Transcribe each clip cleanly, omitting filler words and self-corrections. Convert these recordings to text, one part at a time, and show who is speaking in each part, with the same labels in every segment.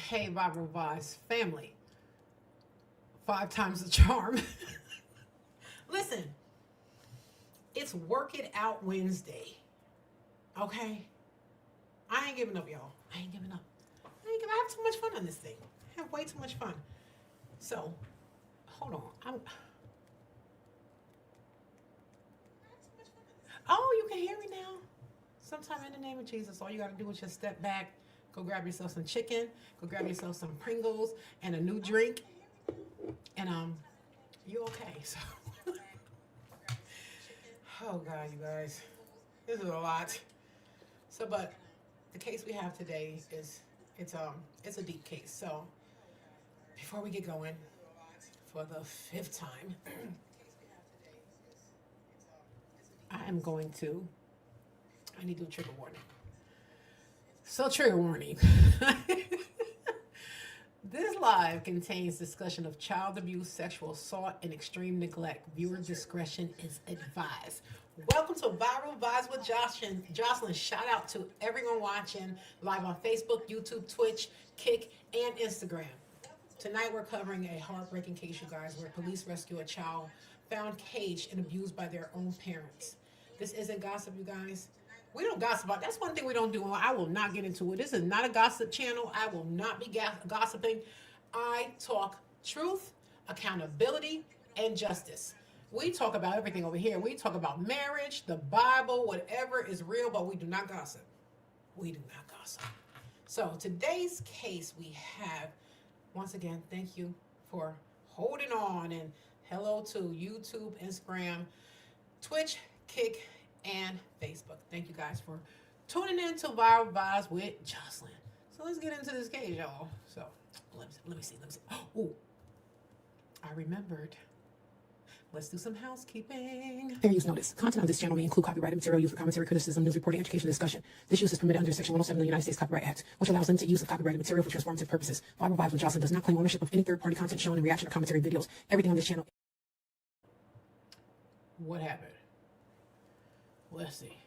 Speaker 1: Hey, Bible Vibes family. Five times the charm. Listen, it's Work It Out Wednesday. Okay? I ain't giving up, y'all. I ain't giving up. I have too much fun on this thing. I have way too much fun. So, hold on. Oh, you can hear me now? Sometime in the name of Jesus, all you got to do is just step back, go grab yourself some chicken, go grab yourself some Pringles and a new drink, and you okay. So, oh God, you guys, this is a lot. So, but the case we have today is it's a deep case. So, before we get going, for the fifth time, I need to do a trigger warning. So, trigger warning. This live contains discussion of child abuse, sexual assault, and extreme neglect. Viewer discretion is advised. Welcome to Viral Vibes with Jocelyn. Shout out to everyone watching live on Facebook, YouTube, Twitch, Kick, and Instagram. Tonight we're covering a heartbreaking case, you guys, where police rescue a child found caged and abused by their own parents. This isn't gossip, you guys. We don't gossip about. That's one thing we don't do. I will not get into it. This is not a gossip channel. I will not be gossiping. I talk truth, accountability, and justice. We talk about everything over here. We talk about marriage, the Bible, whatever is real, but we do not gossip. We do not gossip. So today's case we have, once again, thank you for holding on, and hello to YouTube, Instagram, Twitch, Kick, and Facebook. Thank you guys for tuning in to Viral Vibes with Jocelyn. So let's get into this case, y'all. So let me see. Oh, I remembered. Let's do some housekeeping. Fair use notice. Content on this channel may include copyrighted material used for commentary, criticism, news reporting, education, and discussion. This use is permitted under Section 107 of the United States Copyright Act, which allows limited use of copyrighted material for transformative purposes. Viral Vibes with Jocelyn does not claim ownership of any third-party content shown in reaction or commentary videos. Everything on this channel. What happened? Let's see.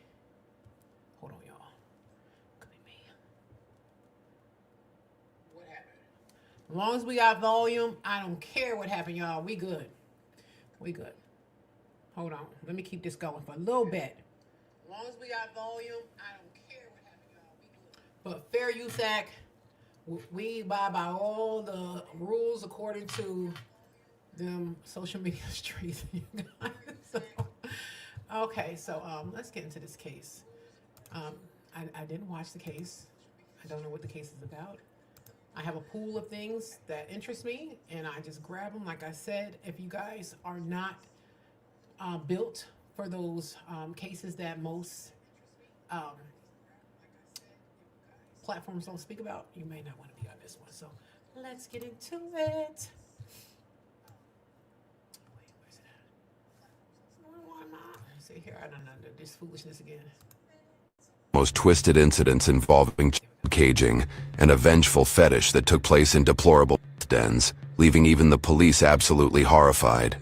Speaker 1: Hold on, y'all. Could be me. What happened? As long as we got volume, I don't care what happened, y'all. We good. We good. Hold on. Let me keep this going for a little bit. As long as we got volume, I don't care what happened, y'all. We good. But Fair Use Act, we abide by all the rules according to them social media streets. Okay, so let's get into this case. I didn't watch the case. I don't know what the case is about. I have a pool of things that interest me, and I just grab them. Like I said, if you guys are not built for those cases that most platforms don't speak about, you may not want to be on this one. So let's get into it. See here, I don't know this foolishness again.
Speaker 2: Most twisted incidents involving caging and a vengeful fetish that took place in deplorable dens, leaving even the police absolutely horrified.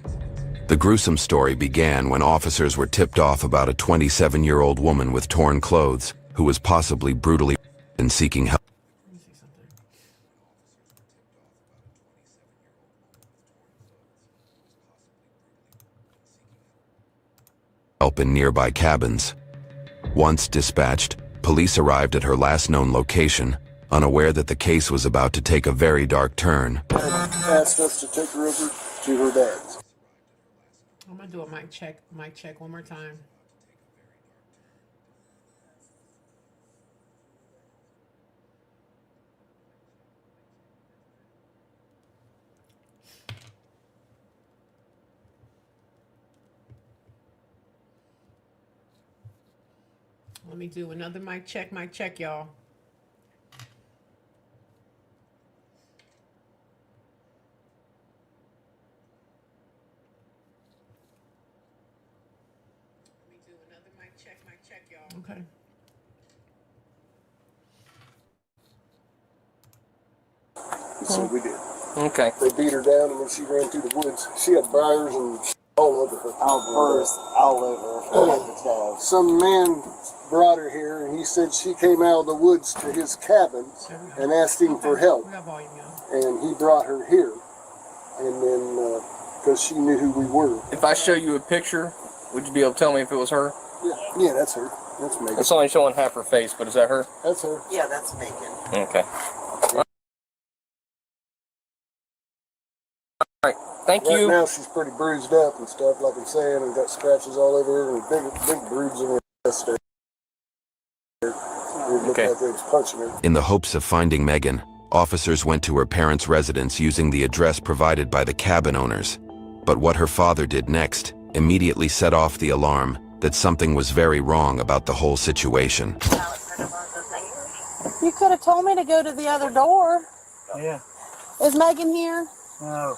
Speaker 2: The gruesome story began when officers were tipped off about a 27-year-old woman with torn clothes who was possibly brutally and seeking help.
Speaker 1: Let me see something.
Speaker 2: Help in nearby cabins. Once dispatched, police arrived at her last known location, unaware that the case was about to take a very dark turn.
Speaker 3: Asked us to take her over to her dad's.
Speaker 1: I'm gonna do a mic check one more time. Let me do another mic check, y'all. Let me do another mic check, y'all. Okay.
Speaker 3: So we did.
Speaker 4: Okay.
Speaker 3: They beat her down, and when she ran through the woods, she had briars and All over her.
Speaker 4: All over the tab.
Speaker 3: Some man brought her here, and he said she came out of the woods to his cabin and asked him for help.
Speaker 1: We got volume, y'all.
Speaker 3: And he brought her here. And then, because she knew who we were.
Speaker 5: If I show you a picture, would you be able to tell me if it was her?
Speaker 3: Yeah, that's her. That's Megan.
Speaker 5: It's only showing half her face, but is that her?
Speaker 3: That's her.
Speaker 4: Yeah, that's Megan.
Speaker 5: Okay. Alright, thank
Speaker 3: Right
Speaker 5: you.
Speaker 3: now she's pretty bruised up and stuff, like I'm saying, and got scratches all over her and big bruises in her chest there. It looked
Speaker 5: Okay.
Speaker 3: like they was punching her.
Speaker 2: In the hopes of finding Megan, officers went to her parents' residence using the address provided by the cabin owners. But what her father did next immediately set off the alarm that something was very wrong about the whole situation.
Speaker 6: You could have told me to go to the other door.
Speaker 4: Yeah.
Speaker 6: Is Megan here?
Speaker 4: No.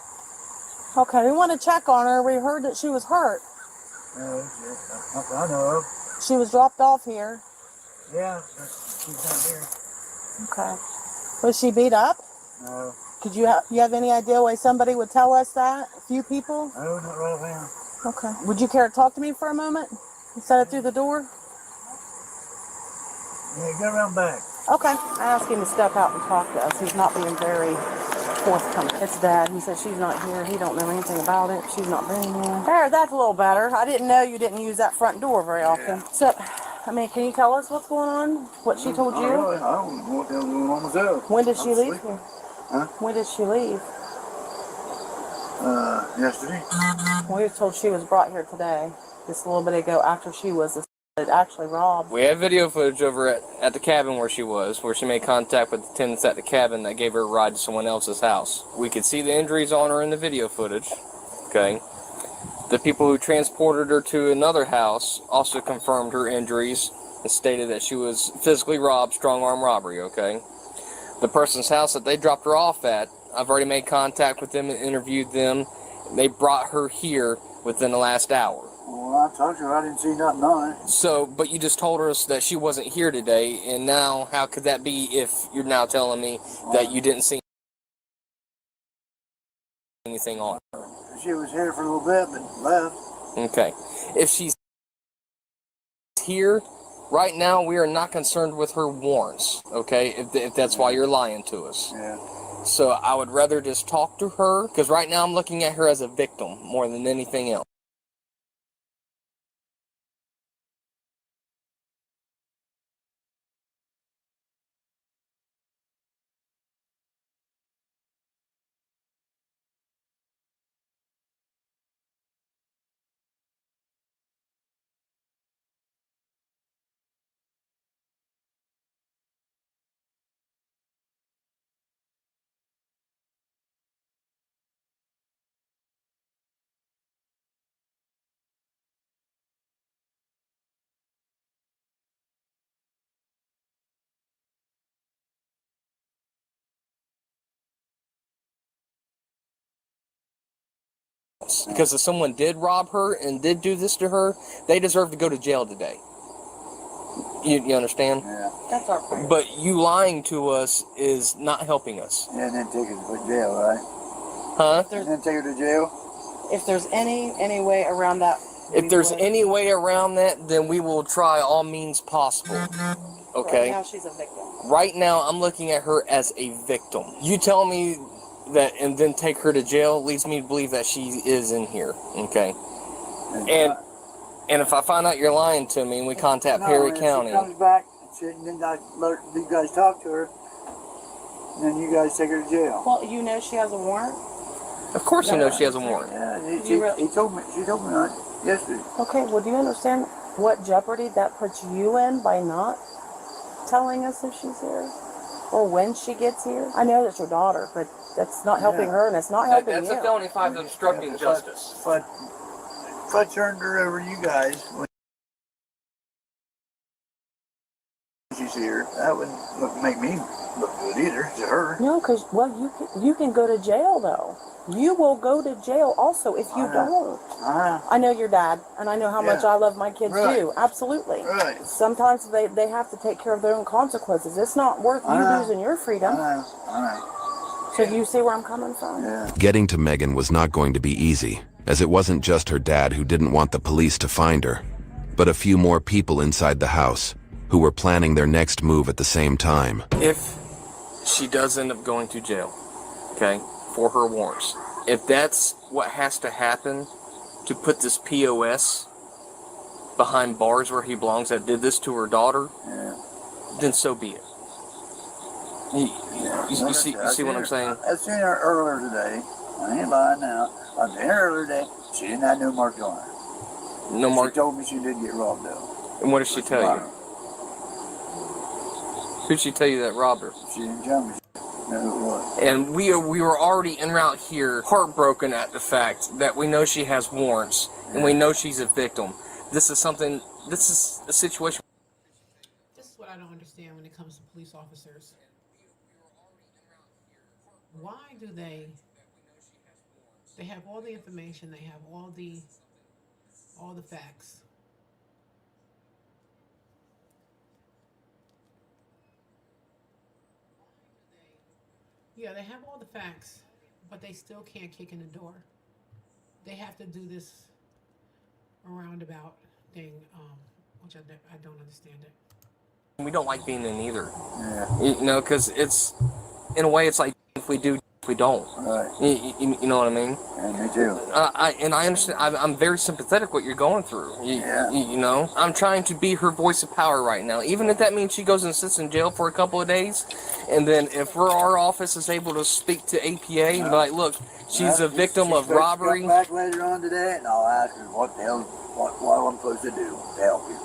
Speaker 6: Okay, we want to check on her. We heard that she was hurt.
Speaker 4: No. I know.
Speaker 6: She was dropped off here.
Speaker 4: Yeah, but she's not here.
Speaker 6: Okay. Was she beat up?
Speaker 4: No.
Speaker 6: Could you have any idea why somebody would tell us that? A few people?
Speaker 4: No, not right now.
Speaker 6: Okay. Would you care to talk to me for a moment? Instead of through the door?
Speaker 4: Yeah, go around back.
Speaker 6: Okay. I asked him to step out and talk to us. He's not being very forthcoming. It's Dad. He said she's not here. He don't know anything about it. She's not been here. There, that's a little better. I didn't know you didn't use that front door very often.
Speaker 4: Yeah.
Speaker 6: So, I mean, can you tell us what's going on? What she told you?
Speaker 4: I don't know what the hell's going on myself.
Speaker 6: When did she
Speaker 4: I'm
Speaker 6: leave
Speaker 4: asleep.
Speaker 6: here?
Speaker 4: Huh?
Speaker 6: When did she leave?
Speaker 4: Yesterday.
Speaker 6: We were told she was brought here today, just a little bit ago, after she was actually robbed.
Speaker 5: We have video footage over at the cabin where she made contact with the tenants at the cabin that gave her a ride to someone else's house. We could see the injuries on her in the video footage, okay? The people who transported her to another house also confirmed her injuries and stated that she was physically robbed, strong-arm robbery, okay? The person's house that they dropped her off at, I've already made contact with them and interviewed them. They brought her here within the last hour.
Speaker 4: Well, I talked to her. I didn't see nothing on it.
Speaker 5: So, but you just told us that she wasn't here today, and now how could that be if you're now telling me that you didn't see anything on her?
Speaker 4: She was here for a little bit, but left.
Speaker 5: Okay. If she's here, right now we are not concerned with her warrants, okay? If that's why you're lying to us.
Speaker 4: Yeah.
Speaker 5: So I would rather just talk to her, because right now I'm looking at her as a victim more than anything else. Because if someone did rob her and did do this to her, they deserve to go to jail today. You understand?
Speaker 4: Yeah.
Speaker 6: That's our point.
Speaker 5: But you lying to us is not helping us.
Speaker 4: Yeah, and then take her to jail, right?
Speaker 5: Huh?
Speaker 4: And then take her to jail?
Speaker 6: If there's any way around that.
Speaker 5: If there's any way around that, then we will try all means possible. Okay?
Speaker 6: Right now she's a victim.
Speaker 5: Right now, I'm looking at her as a victim. You tell me that and then take her to jail leads me to believe that she is in here. Okay? And if I find out you're lying to me and we contact Perry
Speaker 4: and
Speaker 5: County.
Speaker 4: She comes back and then I let you guys talk to her. And then you guys take her to jail.
Speaker 6: Well, you know she has a warrant?
Speaker 5: Of course you know she has a warrant.
Speaker 4: Yeah,
Speaker 6: You
Speaker 4: she told me that yesterday.
Speaker 6: Okay, well, do you understand what jeopardy that puts you in by not telling us if she's here? Or when she gets here? I know that's your daughter, but that's not helping her and it's not helping
Speaker 5: That's
Speaker 6: you.
Speaker 5: a felony 5 obstructing justice.
Speaker 4: But if I turned her over to you guys when she's here, that wouldn't make me look good either to her.
Speaker 6: No, because, well, you can go to jail, though. You will go to jail also if you don't. I know your dad, and I know how much I love my kids too. Absolutely.
Speaker 4: Right.
Speaker 6: Sometimes they have to take care of their own consequences. It's not worth you losing your freedom.
Speaker 4: I know.
Speaker 6: So do you see where I'm coming from?
Speaker 4: Yeah.
Speaker 2: Getting to Megan was not going to be easy, as it wasn't just her dad who didn't want the police to find her, but a few more people inside the house who were planning their next move at the same time.
Speaker 5: If she does end up going to jail, okay, for her warrants, if that's what has to happen to put this POS behind bars where he belongs that did this to her daughter, then so be it. You see what I'm saying?
Speaker 4: I seen her earlier today. I ain't lying now. I seen her earlier today. She didn't have no mark on her.
Speaker 5: No mark.
Speaker 4: She told me she did get robbed though.
Speaker 5: And what did she tell you? Who'd she tell you that robbed her?
Speaker 4: She didn't tell me. No, it was.
Speaker 5: And we were already en route here, heartbroken at the fact that we know she has warrants and we know she's a victim. This is a situation.
Speaker 1: This is what I don't understand when it comes to police officers. Why do they have all the information, they have all the facts. Yeah, they have all the facts, but they still can't kick in the door. They have to do this roundabout thing, which I don't understand it.
Speaker 5: We don't like being in either.
Speaker 4: Yeah.
Speaker 5: You know, because it's, in a way, it's like if we do, if we don't.
Speaker 4: Right.
Speaker 5: You know what I mean?
Speaker 4: Yeah, me too.
Speaker 5: I understand. I'm very sympathetic what you're going through. You know, I'm trying to be her voice of power right now, even if that means she goes and sits in jail for a couple of days, and then if our office is able to speak to APA and be like, look, she's a victim of robbery.
Speaker 4: Come back later on today, and I'll ask her what the hell, what I'm supposed to do to help you.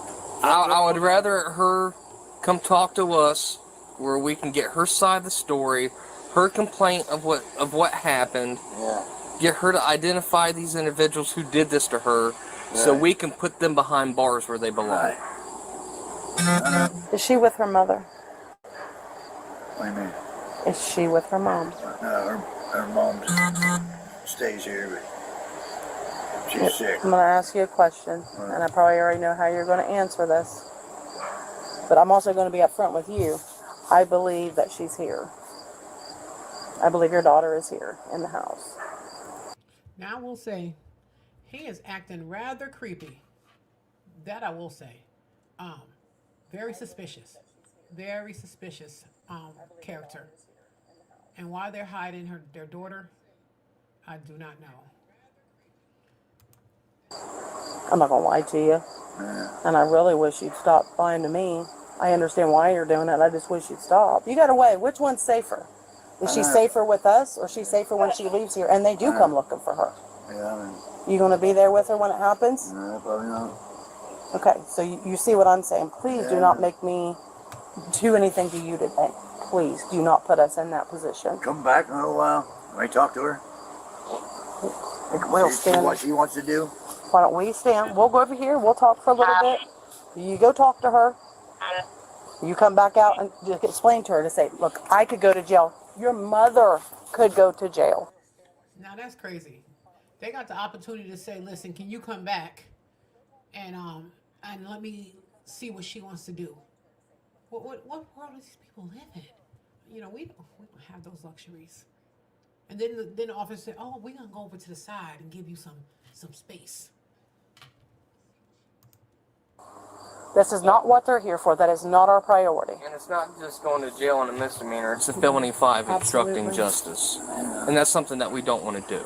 Speaker 5: I would rather her come talk to us, where we can get her side of the story, her complaint of what happened.
Speaker 4: Yeah.
Speaker 5: Get her to identify these individuals who did this to her, so we can put them behind bars where they belong.
Speaker 4: Right.
Speaker 6: Is she with her mother?
Speaker 4: What do you mean?
Speaker 6: Is she with her mom?
Speaker 4: No, her mom stays here, but she's sick.
Speaker 6: I'm going to ask you a question, and I probably already know how you're going to answer this, but I'm also going to be upfront with you. I believe that she's here. I believe your daughter is here in the house.
Speaker 1: Now I will say, he is acting rather creepy. That I will say. Very suspicious. Very suspicious character. And why they're hiding their daughter, I do not know.
Speaker 6: I'm not going to lie to you. And I really wish you'd stop lying to me. I understand why you're doing it. I just wish you'd stop. You got to weigh. Which one's safer? Is she safer with us, or is she safer when she leaves here? And they do come looking for her.
Speaker 4: Yeah, I mean,
Speaker 6: You going to be there with her when it happens?
Speaker 4: no, probably not.
Speaker 6: Okay, so you see what I'm saying. Please do not make me do anything to you today. Please do not put us in that position.
Speaker 4: Come back in a little while. May talk to her.
Speaker 6: We'll
Speaker 4: See
Speaker 6: stand.
Speaker 4: what she wants to do.
Speaker 6: Why don't we stand? We'll go over here. We'll talk for a little bit. You go talk to her. You come back out and just explain to her to say, look, I could go to jail. Your mother could go to jail.
Speaker 1: Now that's crazy. They got the opportunity to say, listen, can you come back and let me see what she wants to do. What world do these people live in? You know, we don't have those luxuries. And then the officer said, oh, we're going to go over to the side and give you some space.
Speaker 6: This is not what they're here for. That is not our priority.
Speaker 5: And it's not just going to jail on a misdemeanor. It's a felony 5, obstructing justice. And that's something that we don't want to do.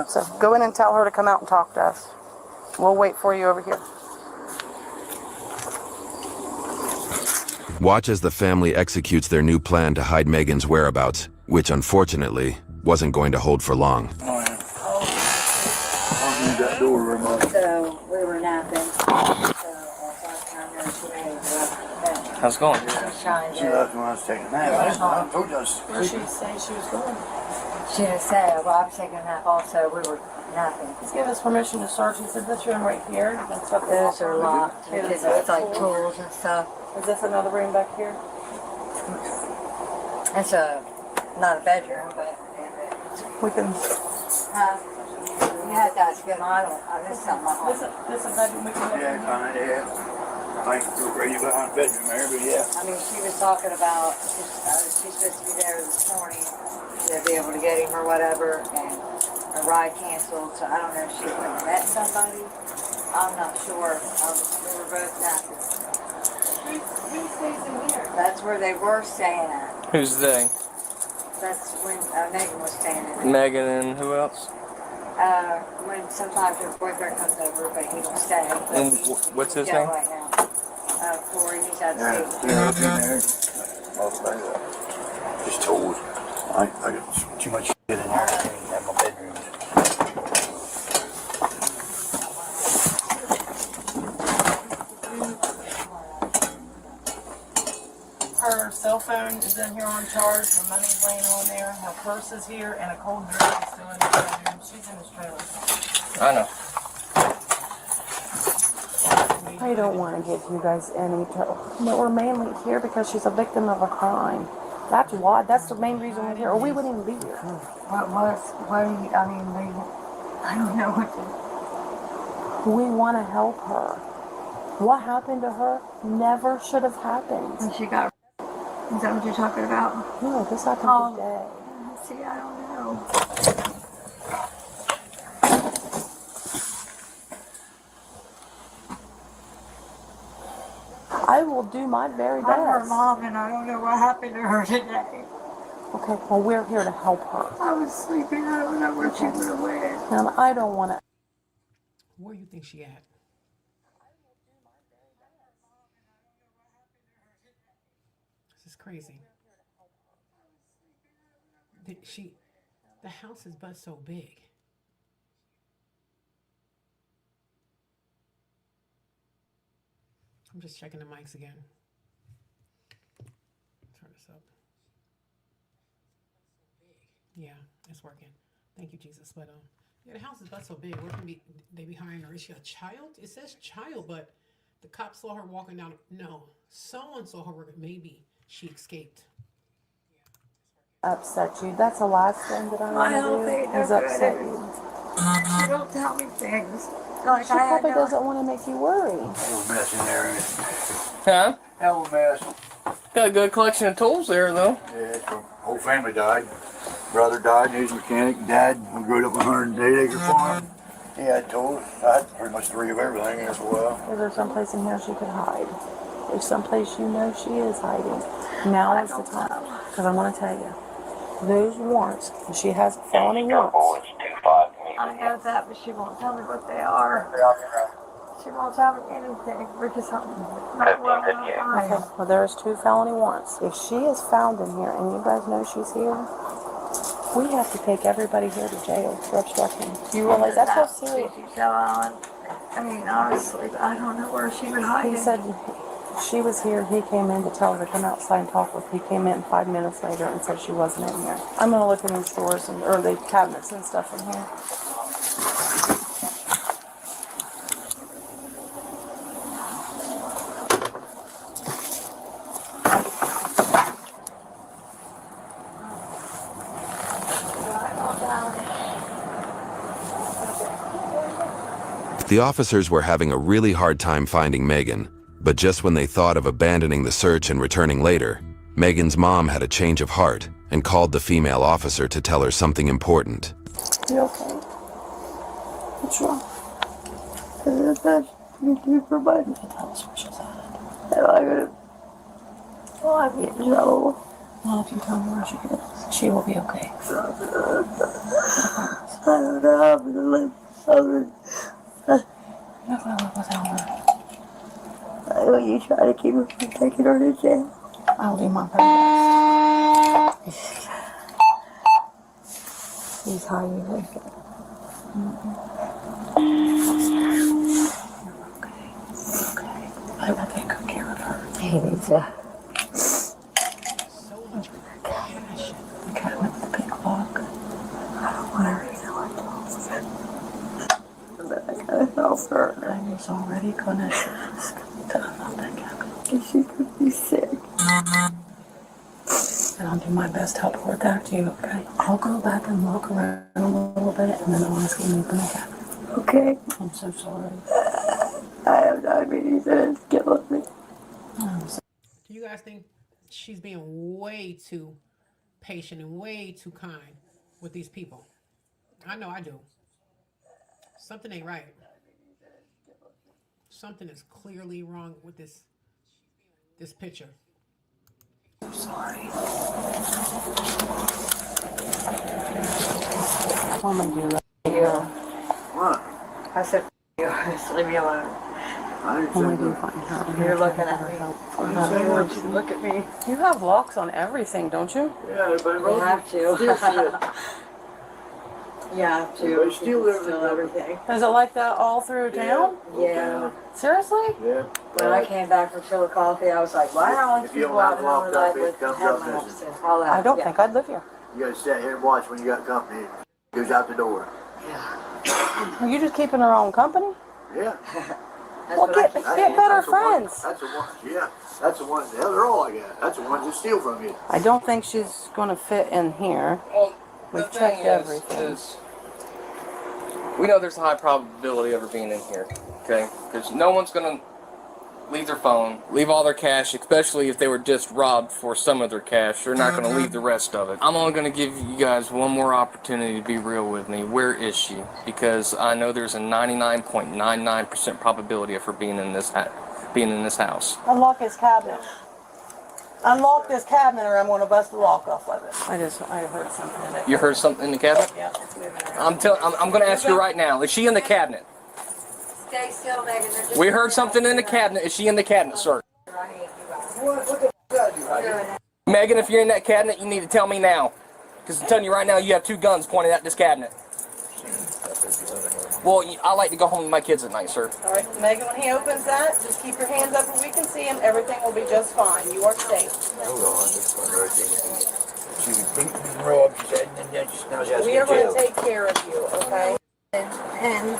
Speaker 6: So go in and tell her to come out and talk to us. We'll wait for you over here.
Speaker 2: Watch as the family executes their new plan to hide Megan's whereabouts, which unfortunately wasn't going to hold for long.
Speaker 4: Oh, yeah. I'll use that door remote.
Speaker 7: So we were napping.
Speaker 5: How's it going?
Speaker 4: She left when I was taking a nap. I told you I was...
Speaker 6: Where did she say she was going?
Speaker 7: She didn't say, well, I was taking a nap also. We were napping.
Speaker 6: Please give us permission to search. He said this room right here. That's what
Speaker 7: Those are locked because it's like tools and stuff.
Speaker 6: Is this another room back here?
Speaker 7: It's not a bedroom, but
Speaker 6: We can.
Speaker 7: you have to ask him. I missed something.
Speaker 6: This is a bedroom we can go
Speaker 4: Yeah,
Speaker 6: in.
Speaker 4: kind of, yeah. I think you're ready behind the bedroom there, but yeah.
Speaker 7: I mean, she was talking about she's supposed to be there this morning to be able to get him or whatever, and a ride canceled, so I don't know if she went and met somebody. I'm not sure. We were both happy. Who stays in here? That's where they were staying at.
Speaker 5: Who's they?
Speaker 7: That's when Megan was staying in.
Speaker 5: Megan and who else?
Speaker 7: When sometimes her boyfriend comes over, but he don't stay.
Speaker 5: And what's his
Speaker 7: Yeah,
Speaker 5: name?
Speaker 7: right now. Corey, he's out
Speaker 4: Yeah,
Speaker 7: of
Speaker 4: yeah, I've been there. Most days. Just told. I got too much shit in there. I can't even have my bedroom.
Speaker 6: Her cell phone is in here on charge. Her money's laying on there. Her purse is here, and a cold drink is still in the bedroom. She's in his trailer.
Speaker 5: I know.
Speaker 6: I don't want to give you guys any trouble. But we're mainly here because she's a victim of a crime. That's why. That's the main reason we're here, or we wouldn't even be here.
Speaker 7: What do you, I mean, I don't know what to.
Speaker 6: We want to help her. What happened to her never should have happened.
Speaker 7: When she got. Is that what you're talking about?
Speaker 6: No, this happened today.
Speaker 7: See, I don't know.
Speaker 6: I will do my very best.
Speaker 7: I'm her mom, and I don't know what happened to her today.
Speaker 6: Okay, well, we're here to help her.
Speaker 7: I was sleeping. I don't know where she would have went.
Speaker 6: And I don't want to.
Speaker 1: Where you think she at? This is crazy. The house is but so big. I'm just checking the mics again. Turn this up. Yeah, it's working. Thank you, Jesus. But yeah, the house is but so big. Where can they be hiring her? Is she a child? It says child, but the cops saw her walking down. No, someone saw her. Maybe she escaped.
Speaker 6: Upset you. That's the last thing that I want to do is upset you.
Speaker 7: She don't tell me things. Like
Speaker 6: She probably doesn't want to make you worry.
Speaker 4: Hell of a mess in there.
Speaker 5: Huh?
Speaker 4: Hell of a mess.
Speaker 5: Got a good collection of tools there, though.
Speaker 4: Yeah, the whole family died. Brother died, he was a mechanic. Dad, we grew up on a 108-acre farm. He had tools. I had pretty much 3 of everything as well.
Speaker 6: Is there someplace in here she could hide? There's someplace you know she is hiding. Now is the time. Because I want to tell you, those warrants, she has felony warrants.
Speaker 7: I know that, but she won't tell me what they are. She won't tell me anything because I'm not well enough.
Speaker 6: Okay, well there's 2 felony warrants. If she is found in here and you guys know she's here, we have to take everybody here to jail for obstruction. Do you realize that's how serious?
Speaker 7: I mean, honestly, I don't know where she would hide.
Speaker 6: He said she was here. He came in to tell her to come outside and talk with her. He came in 5 minutes later and said she wasn't in here. I'm gonna look in these drawers or the cabinets and stuff in here.
Speaker 2: The officers were having a really hard time finding Megan, but just when they thought of abandoning the search and returning later, Megan's mom had a change of heart and called the female officer to tell her something important.
Speaker 6: You okay? What's wrong? You can tell us where she's at.
Speaker 7: I'll get in trouble.
Speaker 6: Well, if you tell me where she is, she will be okay.
Speaker 7: I don't know how I'm gonna live.
Speaker 6: You're gonna live without her.
Speaker 7: Will you try to keep her from taking her to jail?
Speaker 6: I'll do my very best. She's hiding right there. Okay. I will take good care of her.
Speaker 7: He needs to.
Speaker 1: So much passion.
Speaker 6: Okay, with the big lock.
Speaker 7: I don't want her to know I told her. But I gotta help her.
Speaker 6: I was already gonna turn off that cabin.
Speaker 7: She could be sick.
Speaker 6: And I'll do my best to help her adapt to you, okay? I'll go back and look around a little bit and then I'll ask you to open the cabin.
Speaker 7: Okay.
Speaker 6: I'm so sorry.
Speaker 7: I have diabetes and it's killing me.
Speaker 1: Do you guys think she's being way too patient and way too kind with these people? I know I do. Something ain't right. Something is clearly wrong with this picture.
Speaker 6: Mama, you love you.
Speaker 4: What?
Speaker 7: I said, you just leave me alone.
Speaker 4: I didn't
Speaker 6: Oh my
Speaker 4: say
Speaker 6: God,
Speaker 4: that.
Speaker 6: fine.
Speaker 7: You're looking at me.
Speaker 4: I
Speaker 7: want you to look at me.
Speaker 6: You have locks on everything, don't you?
Speaker 4: Yeah, but
Speaker 7: You have to.
Speaker 4: Still shit.
Speaker 7: You have to.
Speaker 4: Everybody steal
Speaker 7: Steal everything.
Speaker 6: Is it like that all through town?
Speaker 7: Yeah.
Speaker 6: Seriously?
Speaker 4: Yeah.
Speaker 7: When I came back from Philadelphia, I was like, wow,
Speaker 4: If
Speaker 7: these
Speaker 4: you
Speaker 7: people
Speaker 4: don't
Speaker 7: out
Speaker 4: have
Speaker 7: in the middle
Speaker 4: locked
Speaker 7: of the
Speaker 4: up,
Speaker 7: night
Speaker 4: it
Speaker 7: with
Speaker 4: comes out
Speaker 7: headlamps
Speaker 4: missing.
Speaker 7: and all that.
Speaker 6: I don't
Speaker 7: Yeah.
Speaker 6: think I'd live here.
Speaker 4: You gotta sit here and watch when you got company. It goes out the door.
Speaker 6: Are you just keeping her own company?
Speaker 4: Yeah.
Speaker 7: That's
Speaker 6: Well,
Speaker 7: what I
Speaker 6: get
Speaker 7: keep
Speaker 6: better
Speaker 7: saying.
Speaker 4: That's the one-
Speaker 6: friends.
Speaker 4: That's the one. Yeah. That's the one. Hell, they're all like that. That's the ones that steal from you.
Speaker 6: I don't think she's going to fit in here.
Speaker 5: Well,
Speaker 6: We've
Speaker 5: the thing
Speaker 6: checked
Speaker 5: is,
Speaker 6: everything.
Speaker 5: we know there's a high probability of her being in here, okay? Because no one's gonna leave their phone, leave all their cash, especially if they were just robbed for some of their cash. They're not gonna leave the rest of it. I'm only gonna give you guys one more opportunity to be real with me. Where is she? Because I know there's a 99.99% probability of her being in this house.
Speaker 6: Unlock his cabinet. Unlock this cabinet or I'm going to bust the lock off of it. I heard something in it.
Speaker 5: You heard something in the cabinet?
Speaker 6: Yeah, it's moving around.
Speaker 5: I'm gonna ask you right now. Is she in the cabinet?
Speaker 7: Stay still, Megan. They're just
Speaker 5: We heard something in the cabinet. Is she in the cabinet, sir?
Speaker 7: I hate you guys.
Speaker 4: What the f*** you right?
Speaker 5: Megan, if you're in that cabinet, you need to tell me now. Because I'm telling you right now, you have two guns pointed at this cabinet. Well, I like to go home with my kids at night, sir.
Speaker 6: All right, Megan, when he opens that, just keep your hands up where we can see him. Everything will be just fine. You are safe.
Speaker 4: Hold on, this one right there. She was beaten and robbed, she said, and then now she has to
Speaker 6: We are
Speaker 4: get
Speaker 6: going to
Speaker 4: jailed.
Speaker 6: take care of you, okay?
Speaker 8: And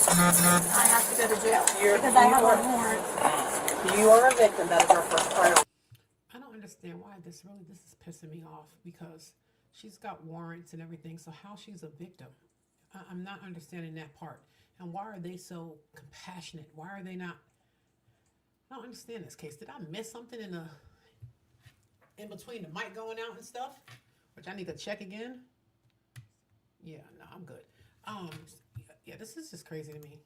Speaker 8: I have to go to jail
Speaker 6: You're-
Speaker 8: because I have a warrant.
Speaker 6: You are a victim. That is our first priority.
Speaker 1: I don't understand why this is pissing me off because she's got warrants and everything. So how she's a victim? I'm not understanding that part. And why are they so compassionate? Why are they not? I don't understand this case. Did I miss something in between the mic going out and stuff, which I need to check again? Yeah, no, I'm good. Yeah, this is just crazy to me.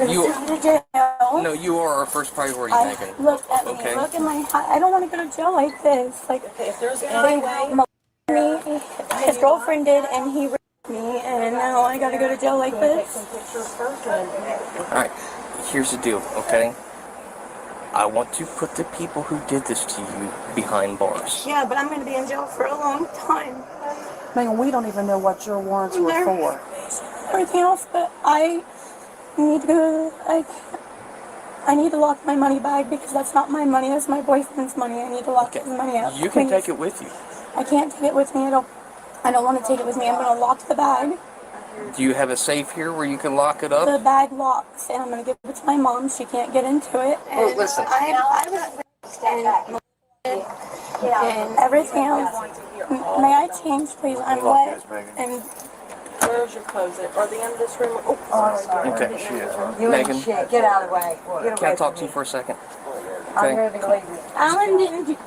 Speaker 5: You,
Speaker 8: Go to jail.
Speaker 5: no, you are our first priority, Megan.
Speaker 8: Look at me.
Speaker 5: Okay.
Speaker 8: Look at my. I don't want to go to jail like this. Like
Speaker 6: Okay, if there's
Speaker 8: they
Speaker 6: any way,
Speaker 8: me. His girlfriend did, and he raped me, and now I gotta go to jail like
Speaker 6: take
Speaker 8: this.
Speaker 6: some pictures first. And
Speaker 5: All right, here's the deal, okay? I want to put the people who did this to you behind bars.
Speaker 8: Yeah, but I'm gonna be in jail for a long time.
Speaker 6: Megan, we don't even know what your warrants were
Speaker 8: There-
Speaker 6: for.
Speaker 8: Everything else, but I need to. I need to lock my money bag because that's not my money. That's my boyfriend's money. I need to lock his money up.
Speaker 5: You can
Speaker 8: Please.
Speaker 5: take it with you.
Speaker 8: I can't take it with me. I don't want to take it with me. I'm gonna lock the bag.
Speaker 5: Do you have a safe here where you can lock it up?
Speaker 8: The bag locks, and I'm gonna give it to my mom. She can't get into it. And
Speaker 5: Oh, listen.
Speaker 8: I was and everything else. May I change, please? I'm wet. And
Speaker 6: Where's your closet? Or the end of this room? Oh, sorry.
Speaker 5: Okay.
Speaker 7: You
Speaker 5: Megan,
Speaker 7: ain't shit. Get out of the way. Get
Speaker 5: can I
Speaker 7: away
Speaker 5: talk
Speaker 7: from
Speaker 5: to you
Speaker 7: me.
Speaker 5: for a second?
Speaker 7: I'm
Speaker 5: Okay.
Speaker 7: here to leave you.
Speaker 8: Alan didn't do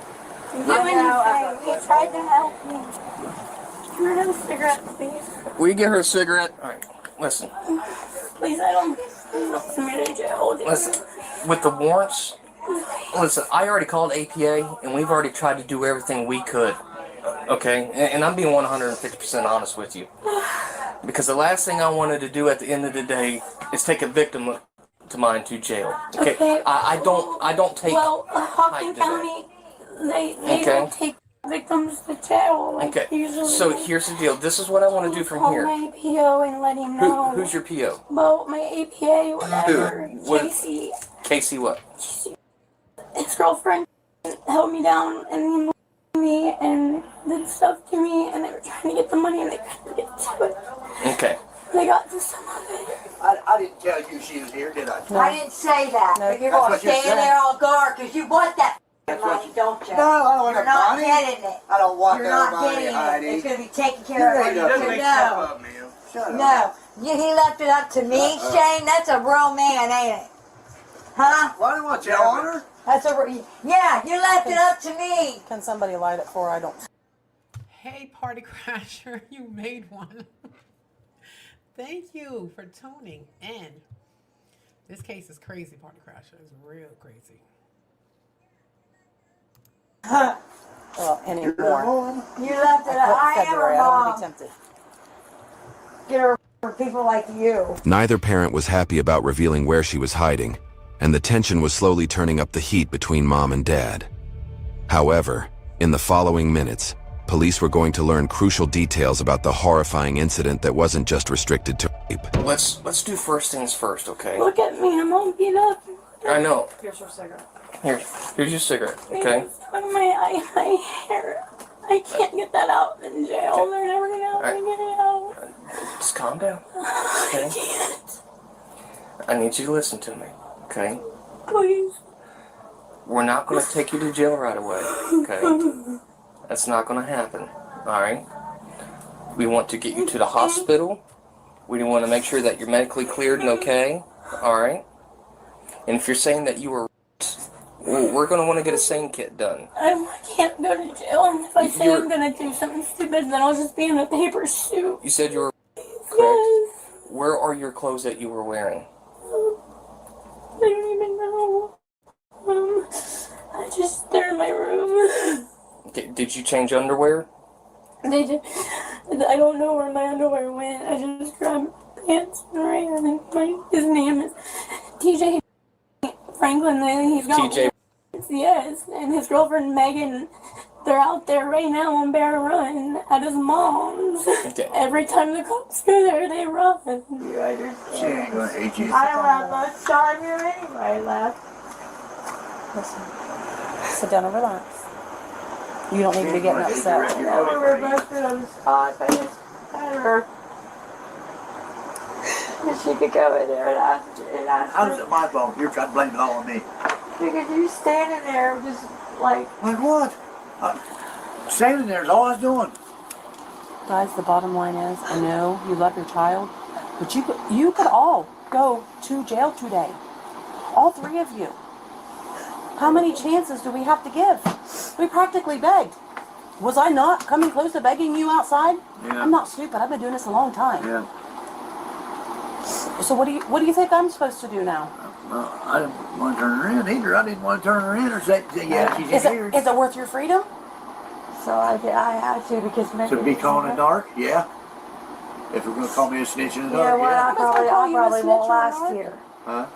Speaker 8: anything. He tried to help me. Can I have a cigarette, please?
Speaker 5: Will you get her a cigarette? All right. Listen.
Speaker 8: Please, I don't want me to jail.
Speaker 5: Listen. With the warrants, listen, I already called APA, and we've already tried to do everything we could. Okay? And I'm being 150% honest with you. Because the last thing I wanted to do at the end of the day is take a victim to mine to jail. Okay?
Speaker 8: Okay.
Speaker 5: I don't take...
Speaker 8: Well, Hawkins
Speaker 5: height to that.
Speaker 8: County, they
Speaker 5: Okay.
Speaker 8: don't take victims to jail. Like,
Speaker 5: Okay,
Speaker 8: usually.
Speaker 5: so here's the deal. This is what I want to do from
Speaker 8: Call
Speaker 5: here.
Speaker 8: my APO and let him know.
Speaker 5: Who's your PO?
Speaker 8: Well, my APA, whatever.
Speaker 5: Who? What?
Speaker 8: Casey,
Speaker 5: Casey what?
Speaker 8: his girlfriend held me down and me and did stuff to me, and they were trying to get the money and they couldn't get to it.
Speaker 5: Okay.
Speaker 8: They got to some of it.
Speaker 4: I didn't tell you she was here, did I?
Speaker 7: I didn't say that.
Speaker 6: No.
Speaker 7: But you're
Speaker 4: That's
Speaker 7: going to
Speaker 4: what you're
Speaker 7: stay in
Speaker 4: saying.
Speaker 7: there all guard because you want that
Speaker 4: That's what
Speaker 7: money, don't you?
Speaker 4: No, I don't want
Speaker 7: You're
Speaker 4: the
Speaker 7: not
Speaker 4: money.
Speaker 7: getting it.
Speaker 4: I don't want
Speaker 7: You're
Speaker 4: that
Speaker 7: not
Speaker 4: money,
Speaker 7: getting it.
Speaker 4: Heidi.
Speaker 7: It's going to be taken care of.
Speaker 4: You
Speaker 7: You
Speaker 4: ain't
Speaker 7: know.
Speaker 4: Shut up.
Speaker 7: No. He left it up to me, Shane. That's a real man, ain't it? Huh?
Speaker 4: Why do you want your honor?
Speaker 7: That's a yeah. You left it up to me.
Speaker 6: Can somebody light it for her? I don't.
Speaker 1: Hey, Party Crasher, you made one. Thank you for tuning in. This case is crazy, Party Crasher. It's real crazy.
Speaker 6: Well, anymore.
Speaker 7: You left it. I am
Speaker 6: February,
Speaker 7: a
Speaker 6: I don't want to
Speaker 7: mom.
Speaker 6: be tempted.
Speaker 7: Get her for people like you.
Speaker 2: Neither parent was happy about revealing where she was hiding, and the tension was slowly turning up the heat between mom and dad. However, in the following minutes, police were going to learn crucial details about the horrifying incident that wasn't just restricted to rape.
Speaker 5: Let's do first things first, okay?
Speaker 8: Look at me, I'm all beat up.
Speaker 5: I know.
Speaker 6: Here's your cigarette.
Speaker 5: Here's your cigarette, okay?
Speaker 8: My hair. I can't get that out in jail. They're never gonna let me get it out.
Speaker 5: Just calm down, okay?
Speaker 8: I can't.
Speaker 5: I need you to listen to me, okay?
Speaker 8: Please.
Speaker 5: We're not going to take you to jail right away, okay? That's not going to happen, alright? We want to get you to the hospital. We want to make sure that you're medically cleared and okay, alright? And if you're saying that you were raped, we're going to want to get a SANE kit done.
Speaker 8: I can't go to jail, and if I say I'm gonna do something stupid, then I'll just be in a paper suit.
Speaker 5: You said you were correct?
Speaker 8: Yes.
Speaker 5: Where are your clothes that you were wearing?
Speaker 8: I don't even know. They're in my room.
Speaker 5: Did you change underwear?
Speaker 8: They just, I don't know where my underwear went. I just grabbed pants and ran. And his name is TJ Franklin. And he's got
Speaker 5: TJ.
Speaker 8: Yes, and his girlfriend Megan. They're out there right now on Bear Run at his mom's.
Speaker 5: Okay.
Speaker 8: Every time the cops go there, they run. You understand?
Speaker 4: She ain't gonna hate you.
Speaker 7: I don't have much time here anyway left.
Speaker 6: Listen. Sit down and relax. You don't need to be getting upset.
Speaker 7: We were both good on the spot. I just had her. And she could go in there and ask
Speaker 4: How's
Speaker 7: her.
Speaker 4: it my fault? You're trying to blame it all on me.
Speaker 7: Because you standing there just like.
Speaker 4: Like what? Standing there is all I was doing.
Speaker 6: Guys, the bottom line is, I know you love your child, but you could all go to jail today. All three of you. How many chances do we have to give? We practically begged. Was I not coming close to begging you outside?
Speaker 4: Yeah.
Speaker 6: I'm not stupid. I've been doing this a long time.
Speaker 4: Yeah.
Speaker 6: So what do you think I'm supposed to do now?
Speaker 4: Well, I didn't want to turn her in either. I didn't want to turn her in or say yeah, she's here.
Speaker 6: Is it worth your freedom?
Speaker 7: So I had to because
Speaker 4: To be caught in the dark? Yeah. If you're going to call me a snitch in the
Speaker 7: You know
Speaker 4: dark,
Speaker 7: what?
Speaker 4: yeah.
Speaker 7: I probably
Speaker 6: snitch
Speaker 7: won't
Speaker 6: or
Speaker 7: last
Speaker 6: not?
Speaker 7: here.
Speaker 4: Huh?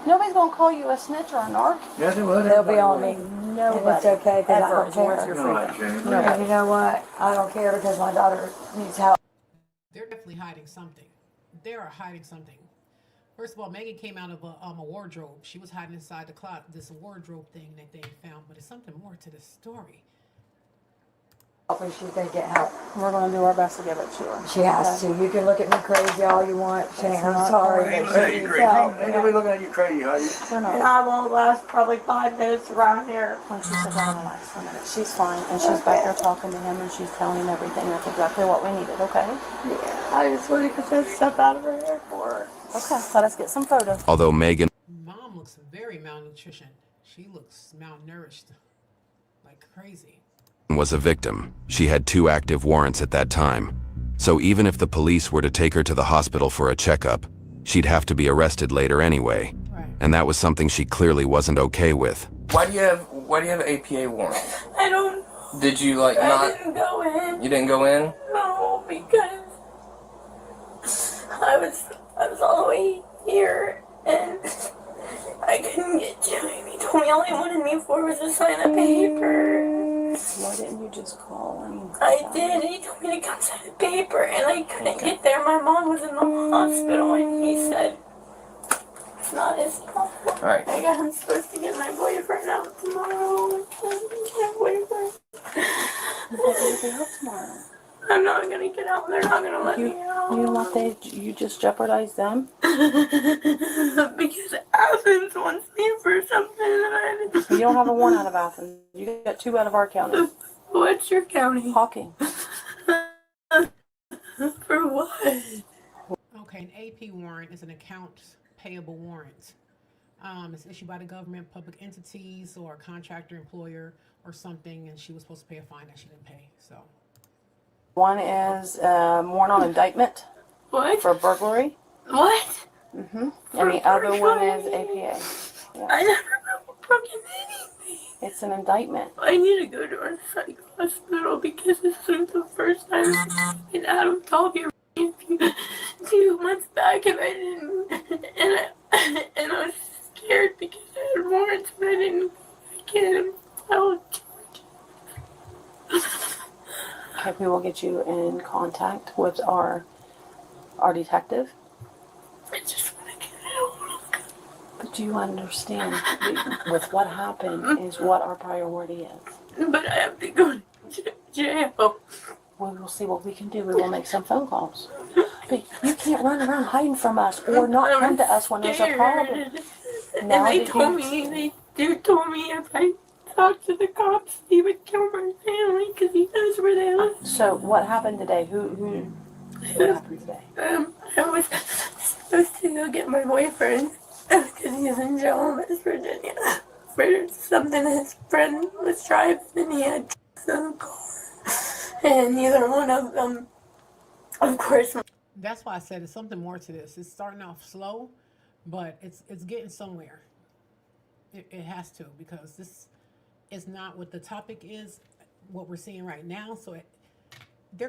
Speaker 6: Nobody's gonna call you a snitch or a narc.
Speaker 4: Yes, it would.
Speaker 7: They'll be on me.
Speaker 6: Nobody.
Speaker 7: And it's okay because I
Speaker 6: Ever
Speaker 7: don't
Speaker 6: is worth
Speaker 7: care.
Speaker 6: your
Speaker 4: No,
Speaker 6: freedom.
Speaker 4: I shouldn't.
Speaker 6: No.
Speaker 7: And you know what? I don't care because my daughter needs help.
Speaker 1: They're definitely hiding something. They are hiding something. First of all, Megan came out of a wardrobe. She was hiding inside the closet, this wardrobe thing that they found. But there's something more to this story.
Speaker 7: Hopefully she's going to get help.
Speaker 6: We're gonna do our best to give it to her.
Speaker 7: She has to. You can look at me crazy all you want, Shane. I'm sorry.
Speaker 4: Ain't
Speaker 7: But
Speaker 4: looking at
Speaker 7: she
Speaker 4: you
Speaker 7: needs
Speaker 4: crazy.
Speaker 7: help.
Speaker 4: Ain't nobody looking at you crazy, honey.
Speaker 6: We're
Speaker 7: And
Speaker 6: not.
Speaker 7: I won't last probably 5 minutes around here.
Speaker 6: When she sit down and relax for a minute, she's fine, and she's back there talking to him, and she's telling him everything. That's exactly what we needed. Okay.
Speaker 7: Yeah, I just wanted to get that stuff out of her hair for her.
Speaker 6: Okay. Let us get some photos.
Speaker 2: Although Megan
Speaker 1: Mom looks very malnutrition. She looks malnourished like crazy.
Speaker 2: was a victim, she had 2 active warrants at that time. So even if the police were to take her to the hospital for a checkup, she'd have to be arrested later anyway.
Speaker 1: Right.
Speaker 2: And that was something she clearly wasn't okay with.
Speaker 5: Why do you have an APA warrant?
Speaker 8: I don't.
Speaker 5: Did you
Speaker 8: I
Speaker 5: not?
Speaker 8: didn't go in.
Speaker 5: You didn't go in?
Speaker 8: No, because I was all the way here and I couldn't get to him. He told me all he wanted me for was to sign a paper.
Speaker 6: Why didn't you just call him?
Speaker 8: I did. He told me to come sign a paper and I couldn't get there. My mom was in the hospital and he said it's not his problem.
Speaker 5: Alright.
Speaker 8: I'm supposed to get my boyfriend out tomorrow. I can't boyfriend.
Speaker 6: You'll be out tomorrow.
Speaker 8: I'm not gonna get out. They're not gonna let me out.
Speaker 6: You know what? You just jeopardize them.
Speaker 8: Because Athens wants me for something that I
Speaker 6: You don't have a warrant out of Athens. You got 2 out of our county.
Speaker 8: What's your county?
Speaker 6: Hawking.
Speaker 8: For what?
Speaker 1: Okay, an AP warrant is an accounts payable warrant. It's issued by the government, public entities, or a contractor, employer, or something, and she was supposed to pay a fine that she didn't pay. So
Speaker 6: One is warrant on indictment
Speaker 8: What?
Speaker 6: for burglary.
Speaker 8: What?
Speaker 6: And the other one is APA.
Speaker 8: I never broken anything.
Speaker 6: It's an indictment.
Speaker 8: I need to go to a psych hospital because this was the first time and Adam told me a few months back and I didn't and I was scared because I had warrants and I didn't get him filed charges.
Speaker 6: Okay, we will get you in contact with our detective.
Speaker 8: I just want to get out.
Speaker 6: But do you understand with what happened is what our priority is.
Speaker 8: But I have to go to jail.
Speaker 6: We will see what we can do. We will make some phone calls. But you can't run around hiding from us or not come to us when there's a problem.
Speaker 8: And they told me if I talked to the cops, he would kill my family because he knows where they live.
Speaker 6: So what happened today? What happened today?
Speaker 8: I was supposed to go get my boyfriend because he's in jail in West Virginia for something his friend was driving and he had some car. And neither one of them, of course.
Speaker 1: That's why I said it's something more to this. It's starting off slow, but it's getting somewhere. It has to, because this is not what the topic is, what we're seeing right now. So they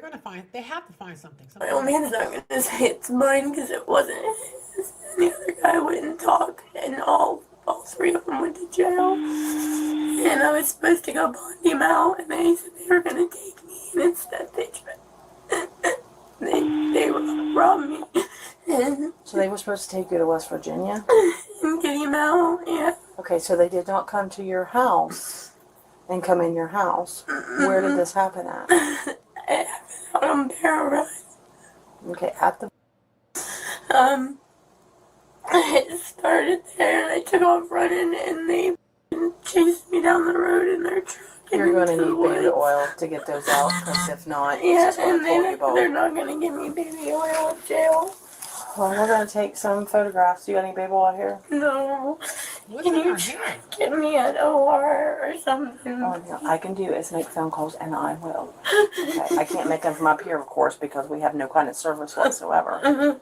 Speaker 1: have to find something.
Speaker 8: My old man's not going to say it's mine because it wasn't his. And the other guy wouldn't talk, and all three of them went to jail. And I was supposed to go bond him out, and they said they were going to take me, and instead they robbed me.
Speaker 6: So they were supposed to take you to West Virginia?
Speaker 8: And get him out, yeah.
Speaker 6: Okay, so they did not come to your house and come in your house. Where did this happen at?
Speaker 8: It happened out on Barrow Run.
Speaker 6: Okay, at the...
Speaker 8: I started there and I took off running and they chased me down the road in their truck.
Speaker 6: You're going to need baby oil to get those out, because if not, it's
Speaker 8: Yeah,
Speaker 6: just going
Speaker 8: and
Speaker 6: to pull you
Speaker 8: they're
Speaker 6: both.
Speaker 8: not going to give me baby oil in jail.
Speaker 6: Well, we're going to take some photographs. Do you got any baby oil here?
Speaker 8: No.
Speaker 1: What's
Speaker 8: Can
Speaker 1: in
Speaker 8: you
Speaker 1: her hair?
Speaker 8: get me an OR or something?
Speaker 6: All I can do is make phone calls, and I will. Okay, I can't make them from up here, of course, because we have no kind of service whatsoever.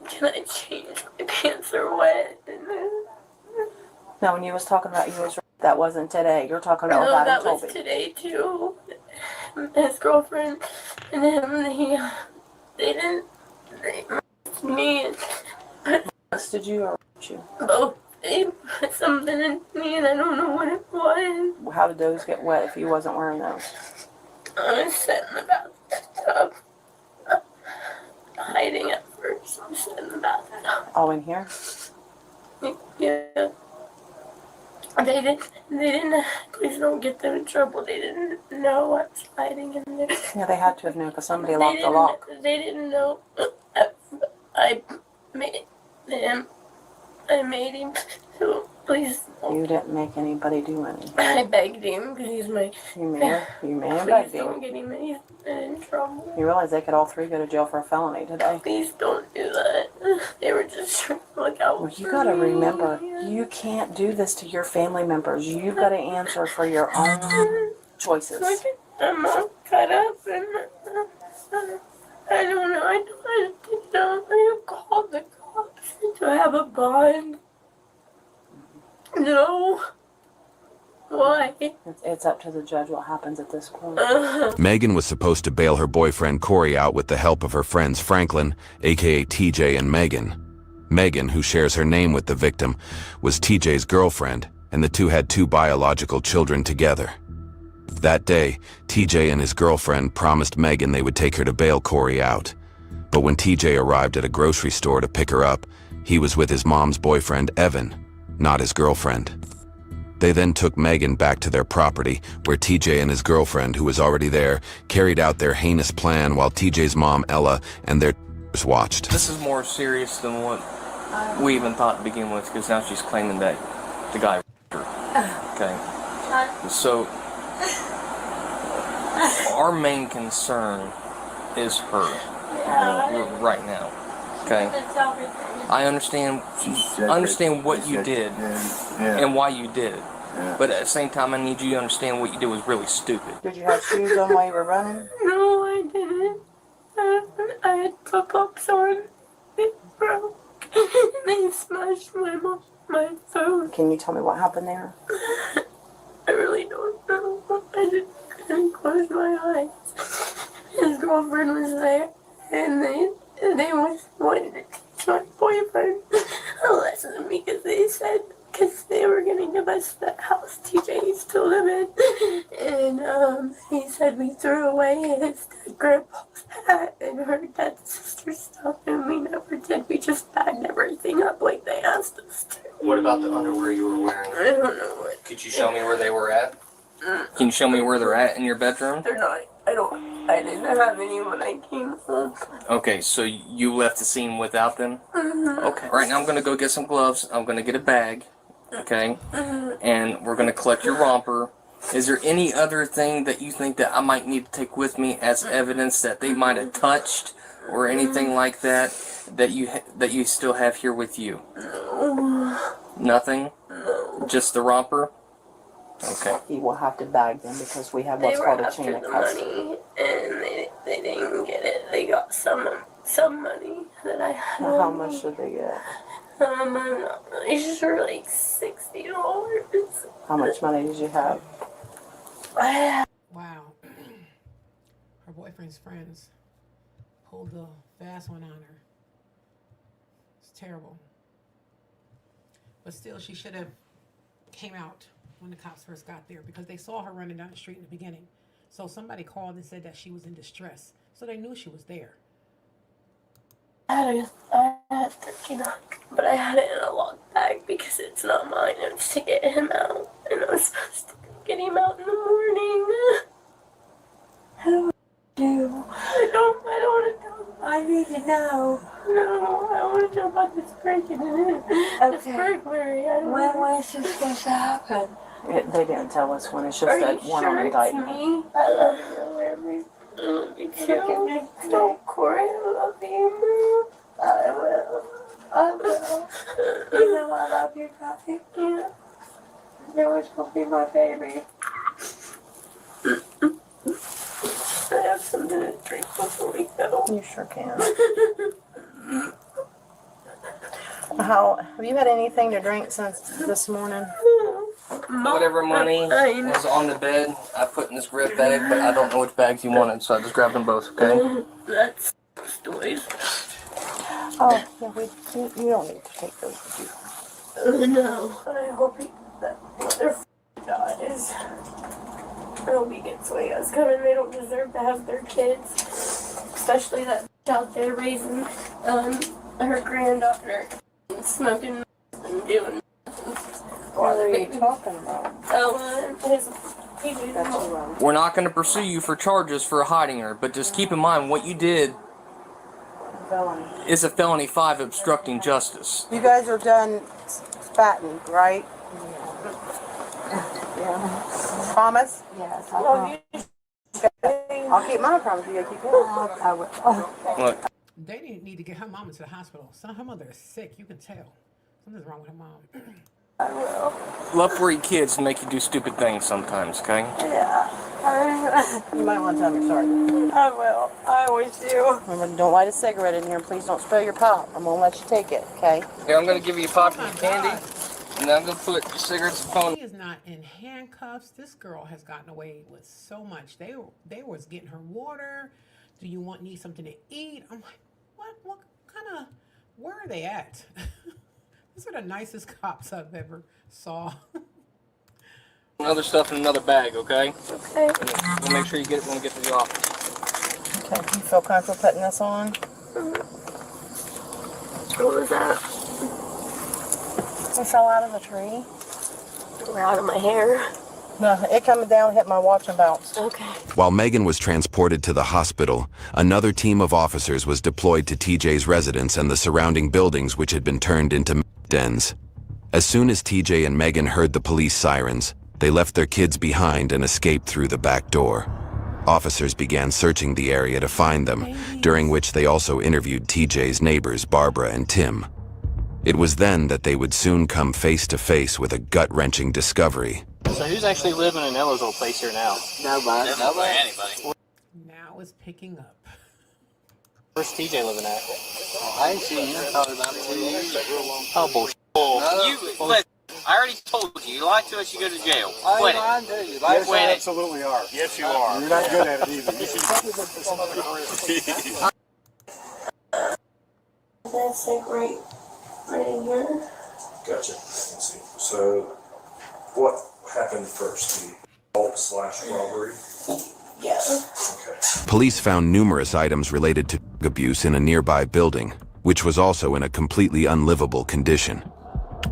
Speaker 8: Can I change my pants are wet?
Speaker 6: Now, when you was talking about that wasn't today. You're talking about
Speaker 8: No,
Speaker 6: that
Speaker 8: that
Speaker 6: in
Speaker 8: was
Speaker 6: Toby.
Speaker 8: today too. His girlfriend and him, they me
Speaker 6: Did you or did you?
Speaker 8: both. They put something in me and I don't know what it was.
Speaker 6: How did those get wet if you wasn't wearing those?
Speaker 8: I was sitting in the bathtub, hiding at first. I was sitting in the bathtub.
Speaker 6: Oh, in here?
Speaker 8: Yeah. They didn't, please don't get them in trouble. They didn't know I was hiding in there.
Speaker 6: Yeah, they had to have known because somebody locked the lock.
Speaker 8: They didn't know. I made him. So please.
Speaker 6: You didn't make anybody do anything.
Speaker 8: I begged him because he's my.
Speaker 6: You may have
Speaker 8: Please
Speaker 6: begged
Speaker 8: don't
Speaker 6: him.
Speaker 8: get him in trouble.
Speaker 6: You realize they could all three go to jail for a felony today.
Speaker 8: Please don't do that. They were just trying to look out
Speaker 6: Well,
Speaker 8: for
Speaker 6: you gotta
Speaker 8: me.
Speaker 6: remember, you can't do this to your family members. You've got to answer for your own choices.
Speaker 8: I'm all cut up and I don't know. I called the cops to have a bond. No. Why?
Speaker 6: It's up to the judge what happens at this point.
Speaker 2: Megan was supposed to bail her boyfriend Corey out with the help of her friends Franklin, aka TJ, and Megan. Megan, who shares her name with the victim, was TJ's girlfriend, and the two had 2 biological children together. That day, TJ and his girlfriend promised Megan they would take her to bail Corey out. But when TJ arrived at a grocery store to pick her up, he was with his mom's boyfriend Evan, not his girlfriend. They then took Megan back to their property, where TJ and his girlfriend, who was already there, carried out their heinous plan while TJ's mom, Ella, and their watched.
Speaker 5: This is more serious than what we even thought to begin with, because now she's claiming that the guy raped her. Okay. So, our main concern is her right now. Okay. I understand what you did and why you did it. But at the same time, I need you to understand what you did was really stupid.
Speaker 6: Did you have shoes on while you were running?
Speaker 8: No, I didn't. I had flip-flops on. It broke. And they smashed my phone.
Speaker 6: Can you tell me what happened there?
Speaker 8: I really don't know. I just couldn't close my eyes. His girlfriend was there, and they was wanting to teach my boyfriend a lesson because they said because they were gonna give us that house TJ used to live in, and he said we threw away his grandpa's hat and her dad's sister's stuff, and we never did. We just bagged everything up like they asked us to.
Speaker 5: What about the underwear you were wearing?
Speaker 8: I don't know what.
Speaker 5: Could you show me where they were at? Can you show me where they're at in your bedroom?
Speaker 8: They're not. I didn't have any when I came home.
Speaker 5: Okay, so you left the scene without them?
Speaker 8: Mm-hmm.
Speaker 5: Okay. Right now I'm gonna go get some gloves. I'm gonna get a bag. Okay? And we're gonna collect your romper. Is there any other thing that you think that I might need to take with me as evidence that they might have touched or anything like that that you still have here with you?
Speaker 8: No.
Speaker 5: Nothing?
Speaker 8: No.
Speaker 5: Just the romper? Okay.
Speaker 6: You will have to bag them because we have
Speaker 8: They
Speaker 6: what's
Speaker 8: were
Speaker 6: called a
Speaker 8: after
Speaker 6: chain of
Speaker 8: the
Speaker 6: custody.
Speaker 8: money, and they didn't get it. They got some money that I had.
Speaker 6: Now, how
Speaker 8: on
Speaker 6: much
Speaker 8: me.
Speaker 6: did they get?
Speaker 8: I'm not really sure, like $60.
Speaker 6: How much money did you have?
Speaker 1: Wow. Her boyfriend's friends pulled the fast one on her. It's terrible. But still, she should have came out when the cops first got there because they saw her running down the street in the beginning. So somebody called and said that she was in distress. So they knew she was there.
Speaker 8: I had $1,300, but I had it in a locked bag because it's not mine. It was to get him out, and I was supposed to get him out in the morning. How do you do? I don't want to tell. I need to know. No, I want to know about this breaking in. This burglary. When is this supposed to happen?
Speaker 6: They didn't tell us when. It's
Speaker 8: Are
Speaker 6: just
Speaker 8: you
Speaker 6: that one on
Speaker 8: sure it's
Speaker 6: indictment.
Speaker 8: me? I love you, Larry. I love you too. Don't Corey, I love you. I will. I will. You know I love you, Kathy. Yeah. You're always gonna be my baby. I have something to drink before we go.
Speaker 6: You sure can. How have you had anything to drink since this morning?
Speaker 5: Whatever money was on the bed, I put in this red bag, but I don't know which bags you wanted, so I just grabbed them both, okay?
Speaker 8: That's stories.
Speaker 6: Oh, yeah, you don't need to take those with you.
Speaker 8: No. I hope that mother dies. I hope he gets what he has coming. They don't deserve to have their kids. Especially that bitch out there raising her granddaughter and smoking and doing.
Speaker 6: What are you talking about?
Speaker 5: We're not going to pursue you for charges for hiding her, but just keep in mind what you did
Speaker 6: Felony.
Speaker 5: is a felony 5 obstructing justice.
Speaker 6: You guys are done spatting, right? Yeah. Promise?
Speaker 7: Yes,
Speaker 6: I'll keep my promise. You gotta keep yours. I will.
Speaker 5: Look,
Speaker 1: They need to get her mama to the hospital. Her mother is sick. You can tell. Something's wrong with her mom.
Speaker 8: I will.
Speaker 5: love for your kids to make you do stupid things sometimes, okay?
Speaker 8: Yeah.
Speaker 6: You might want to tell me sorry.
Speaker 8: I will. I always do.
Speaker 6: Remember, don't light a cigarette in here, and please don't spill your pop. I'm gonna let you take it, okay?
Speaker 5: Here, I'm going to give you a pop
Speaker 1: Oh my
Speaker 5: of candy,
Speaker 1: God.
Speaker 5: and then I'm going to put your cigarettes and phone.
Speaker 1: She is not in handcuffs. This girl has gotten away with so much. They was getting her water. Do you need something to eat? I'm like, what kind of, where are they at? These are the nicest cops I've ever saw.
Speaker 5: Another stuff in another bag, okay?
Speaker 8: Okay.
Speaker 5: We'll make sure you get it when we get to the office.
Speaker 6: Okay, you feel comfortable putting this on?
Speaker 8: What was that?
Speaker 6: It fell out of the tree.
Speaker 8: Out of my hair.
Speaker 6: No, it coming down, hit my watch and bounced.
Speaker 8: Okay.
Speaker 2: While Megan was transported to the hospital, another team of officers was deployed to TJ's residence and the surrounding buildings, which had been turned into dens. As soon as TJ and Megan heard the police sirens, they left their kids behind and escaped through the back door. Officers began searching the area to find them, during which they also interviewed TJ's neighbors, Barbara and Tim. It was then that they would soon come face to face with a gut-wrenching discovery.
Speaker 9: So who's actually living in Ella's old place here now?
Speaker 4: Nobody.
Speaker 9: Nobody? Anybody.
Speaker 1: Now it's picking up.
Speaker 9: Where's TJ living at?
Speaker 10: I ain't seen him probably about 2 years.
Speaker 9: Oh, bullshit.
Speaker 11: Listen, I already told you. You lie to us, you go to jail.
Speaker 10: I
Speaker 11: Quit
Speaker 10: ain't
Speaker 11: it.
Speaker 10: lying to you.
Speaker 4: Yes,
Speaker 11: Quit
Speaker 4: you
Speaker 11: it.
Speaker 4: absolutely are. Yes, you are. You're not good at it either.
Speaker 8: That's like right in here.
Speaker 12: Gotcha. Let's see. So, what happened first? The assault/robbery?
Speaker 8: Yeah.
Speaker 12: Okay.
Speaker 2: Police found numerous items related to drug abuse in a nearby building, which was also in a completely unlivable condition.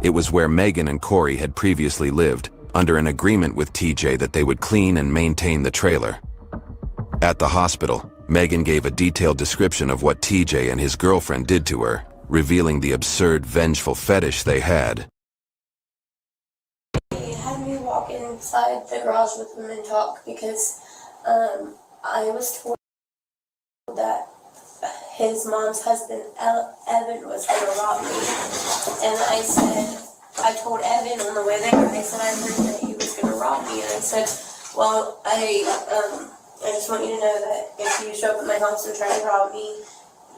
Speaker 2: It was where Megan and Corey had previously lived, under an agreement with TJ that they would clean and maintain the trailer. At the hospital, Megan gave a detailed description of what TJ and his girlfriend did to her, revealing the absurd, vengeful fetish they had.
Speaker 8: He had me walk inside the garage with him and talk because I was told that his mom's husband, Evan, was going to rob me. And I told Evan on the way there, I said I heard that he was going to rob me. And I said, well, I just want you to know that if you show up at my house and try to rob me,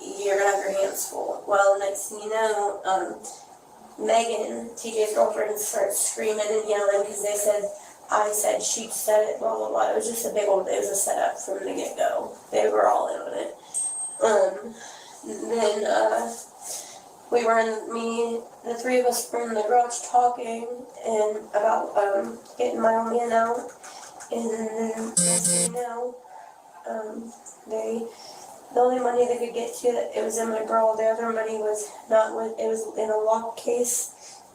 Speaker 8: you're going to have your hands full. Well, next thing you know, Megan, TJ's girlfriend, started screaming and yelling because I said she said it, blah, blah, blah. It was just it was a setup from the get-go. They were all in on it. Then the three of us were in the garage talking and about getting my own man out. And then, the only money they could get to, it was in my girl. The other money was it was in a lock case.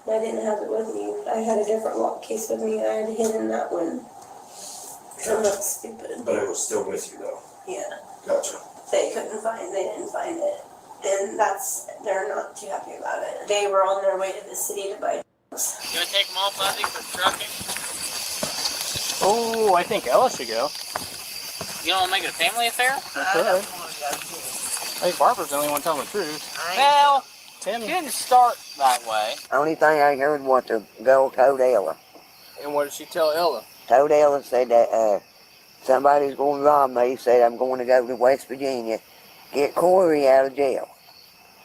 Speaker 8: And I didn't have it with me. I had a different lock case with me. I had hidden that one. I'm not stupid.
Speaker 12: But it was still with you, though.
Speaker 8: Yeah.
Speaker 12: Gotcha.
Speaker 8: They didn't find it. And they're not too happy about it. They were on their way to the city to buy drugs.
Speaker 11: You gonna take them all, Fuzzy, for trucking?
Speaker 9: Oh, I think Ella should go.
Speaker 11: You don't want to make it a family affair?
Speaker 9: I think Barbara's the only one telling the truth.
Speaker 11: Well,
Speaker 9: Tim.
Speaker 11: you didn't start that way.
Speaker 10: Only thing I heard was the girl told Ella.
Speaker 5: And what did she tell Ella?
Speaker 10: Told Ella, said that somebody's going to rob me, said I'm going to go to West Virginia, get Corey out of jail.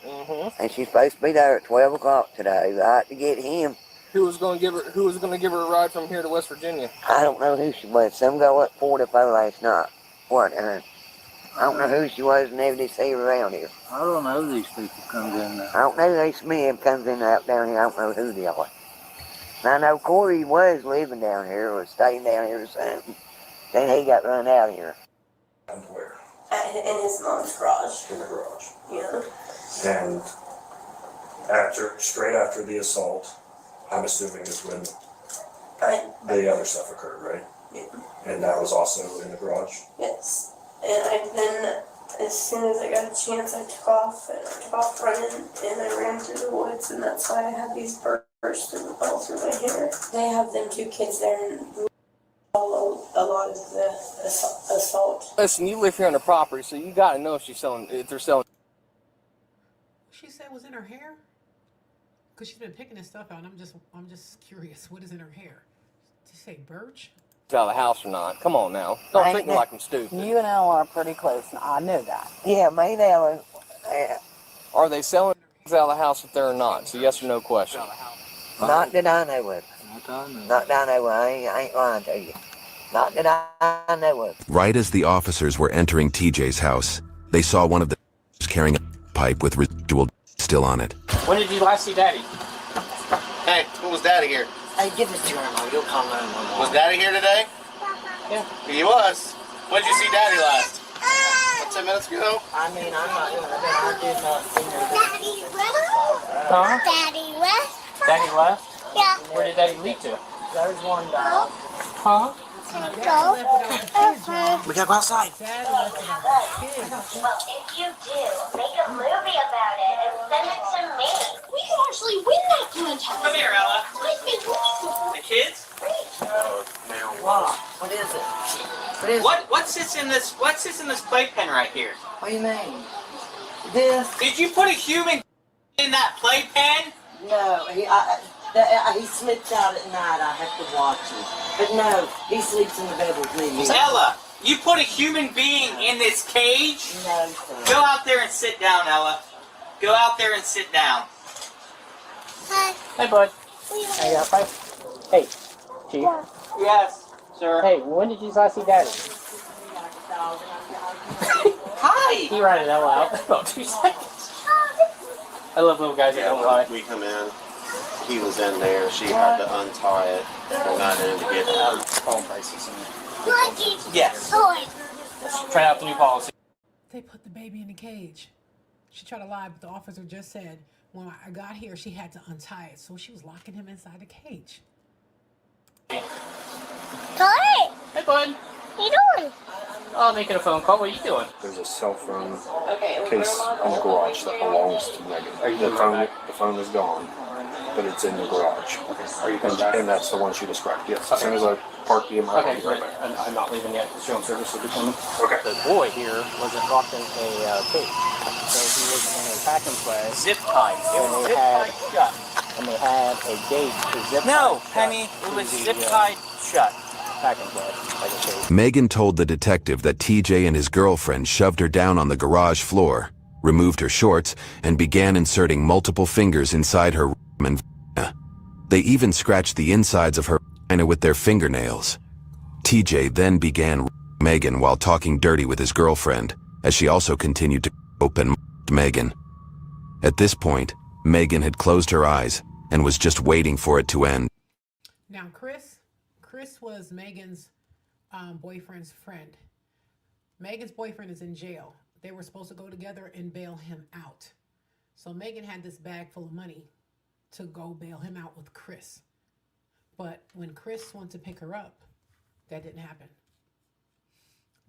Speaker 5: Mm-hmm.
Speaker 10: And she's supposed to be there at 12 o'clock today, right, to get him.
Speaker 5: Who was going to give her a ride from here to West Virginia?
Speaker 10: I don't know who she was. Some girl at 44 last night. What, I don't know who she was, never did see her around here.
Speaker 13: I don't know who these people comes in there.
Speaker 10: I don't know who these men comes in out down here. I don't know who they are. And I know Corey was living down here or staying down here or something. Then he got run out of here.
Speaker 12: And where?
Speaker 8: In his mom's garage.
Speaker 12: In the garage.
Speaker 8: Yeah.
Speaker 12: And straight after the assault, I'm assuming is when the other stuff occurred, right?
Speaker 8: Yeah.
Speaker 12: And that was also in the garage?
Speaker 8: Yes. And then, as soon as I got a chance, I took off running, and I ran through the woods, and that's why I had these bursts all through my hair. They have them two kids there, and follow a lot of the assault.
Speaker 5: Listen, you live here on the property, so you got to know if they're selling.
Speaker 1: She said was in her hair? Because she's been picking this stuff out, and I'm just curious. What is in her hair? Did you say birch?
Speaker 5: Out of the house or not? Come on now. Don't treat me like I'm stupid.
Speaker 6: You and Ella are pretty close. I know that.
Speaker 10: Yeah, me and Ella.
Speaker 5: Are they selling things out of the house if they're not? It's a yes or no question.
Speaker 10: Not that I know of. Not that I know of. I ain't lying to you. Not that I know of.
Speaker 2: Right as the officers were entering TJ's house, they saw one of the carrying a pipe with residual still on it.
Speaker 11: When did you last see Daddy? Hey, when was Daddy here?
Speaker 10: Hey, give it to her, Mom. You'll call her.
Speaker 11: Was Daddy here today?
Speaker 10: Yeah.
Speaker 11: He was. When did you see Daddy last? About 10 minutes ago?
Speaker 10: I mean, I'm not doing it. I did not see her.
Speaker 8: Daddy left?
Speaker 9: Huh?
Speaker 8: Daddy left?
Speaker 9: Daddy left?
Speaker 8: Yeah.
Speaker 9: Where did Daddy leave to?
Speaker 10: There's one dog.
Speaker 9: Huh?
Speaker 8: Can I go?
Speaker 10: We gotta go outside.
Speaker 7: Well, if you do, make a movie about it and send it to me.
Speaker 8: We can actually win that contest.
Speaker 11: Come here, Ella. The kids?
Speaker 10: What is it?
Speaker 11: What sits in this playpen right here?
Speaker 10: What do you mean? This?
Speaker 11: Did you put a human in that playpen?
Speaker 10: No, he sleeps out at night. I have to watch him. But no, he sleeps in the bed with me.
Speaker 11: Ella,
Speaker 9: You put a human being in this cage?
Speaker 10: No, sir.
Speaker 9: Go out there and sit down, Ella. Go out there and sit down.
Speaker 14: Hi.
Speaker 9: Hey, bud.
Speaker 14: Hey,
Speaker 9: Hey, Chief. Yes, sir.
Speaker 14: hey, when did you last see Daddy?
Speaker 9: Hi. He ratted Ella out in about 2 seconds. I love little guys that don't lie.
Speaker 11: We come in. He was in there. She had to untie it and got in to get out.
Speaker 9: Phone prices and
Speaker 14: Yes.
Speaker 9: try out the new policy.
Speaker 1: They put the baby in the cage. She tried to lie, but the officer just said when I got here, she had to untie it. So she was locking him inside the cage.
Speaker 14: Hi.
Speaker 9: Hey, bud.
Speaker 14: How you doing?
Speaker 9: Oh, making a phone call. What are you doing?
Speaker 12: There's a cell phone case in the garage that belongs to Megan. The phone is gone, but it's in the garage.
Speaker 9: Okay. Are you coming back?
Speaker 12: And that's the one she described. Yes. As soon as I park the MI,
Speaker 9: Okay,
Speaker 12: I'll be
Speaker 9: great.
Speaker 12: right back.
Speaker 9: I'm not leaving yet. The showing service will be coming.
Speaker 12: Okay.
Speaker 14: The boy here wasn't locked in a cage, so he was in a pack and play.
Speaker 9: Zip tied. It was zip tied shut.
Speaker 14: And they had a gate to zip.
Speaker 9: No,
Speaker 14: tie
Speaker 9: Penny.
Speaker 14: shut
Speaker 9: It was
Speaker 14: to the,
Speaker 9: zip tied shut.
Speaker 14: Pack and play, like a cage.
Speaker 2: Megan told the detective that TJ and his girlfriend shoved her down on the garage floor, removed her shorts, and began inserting multiple fingers inside her and vagina. They even scratched the insides of her vagina with their fingernails. TJ then began Megan while talking dirty with his girlfriend, as she also continued to open Megan. At this point, Megan had closed her eyes and was just waiting for it to end.
Speaker 1: Now, Chris was Megan's boyfriend's friend. Megan's boyfriend is in jail. They were supposed to go together and bail him out. So Megan had this bag full of money to go bail him out with Chris. But when Chris went to pick her up, that didn't happen.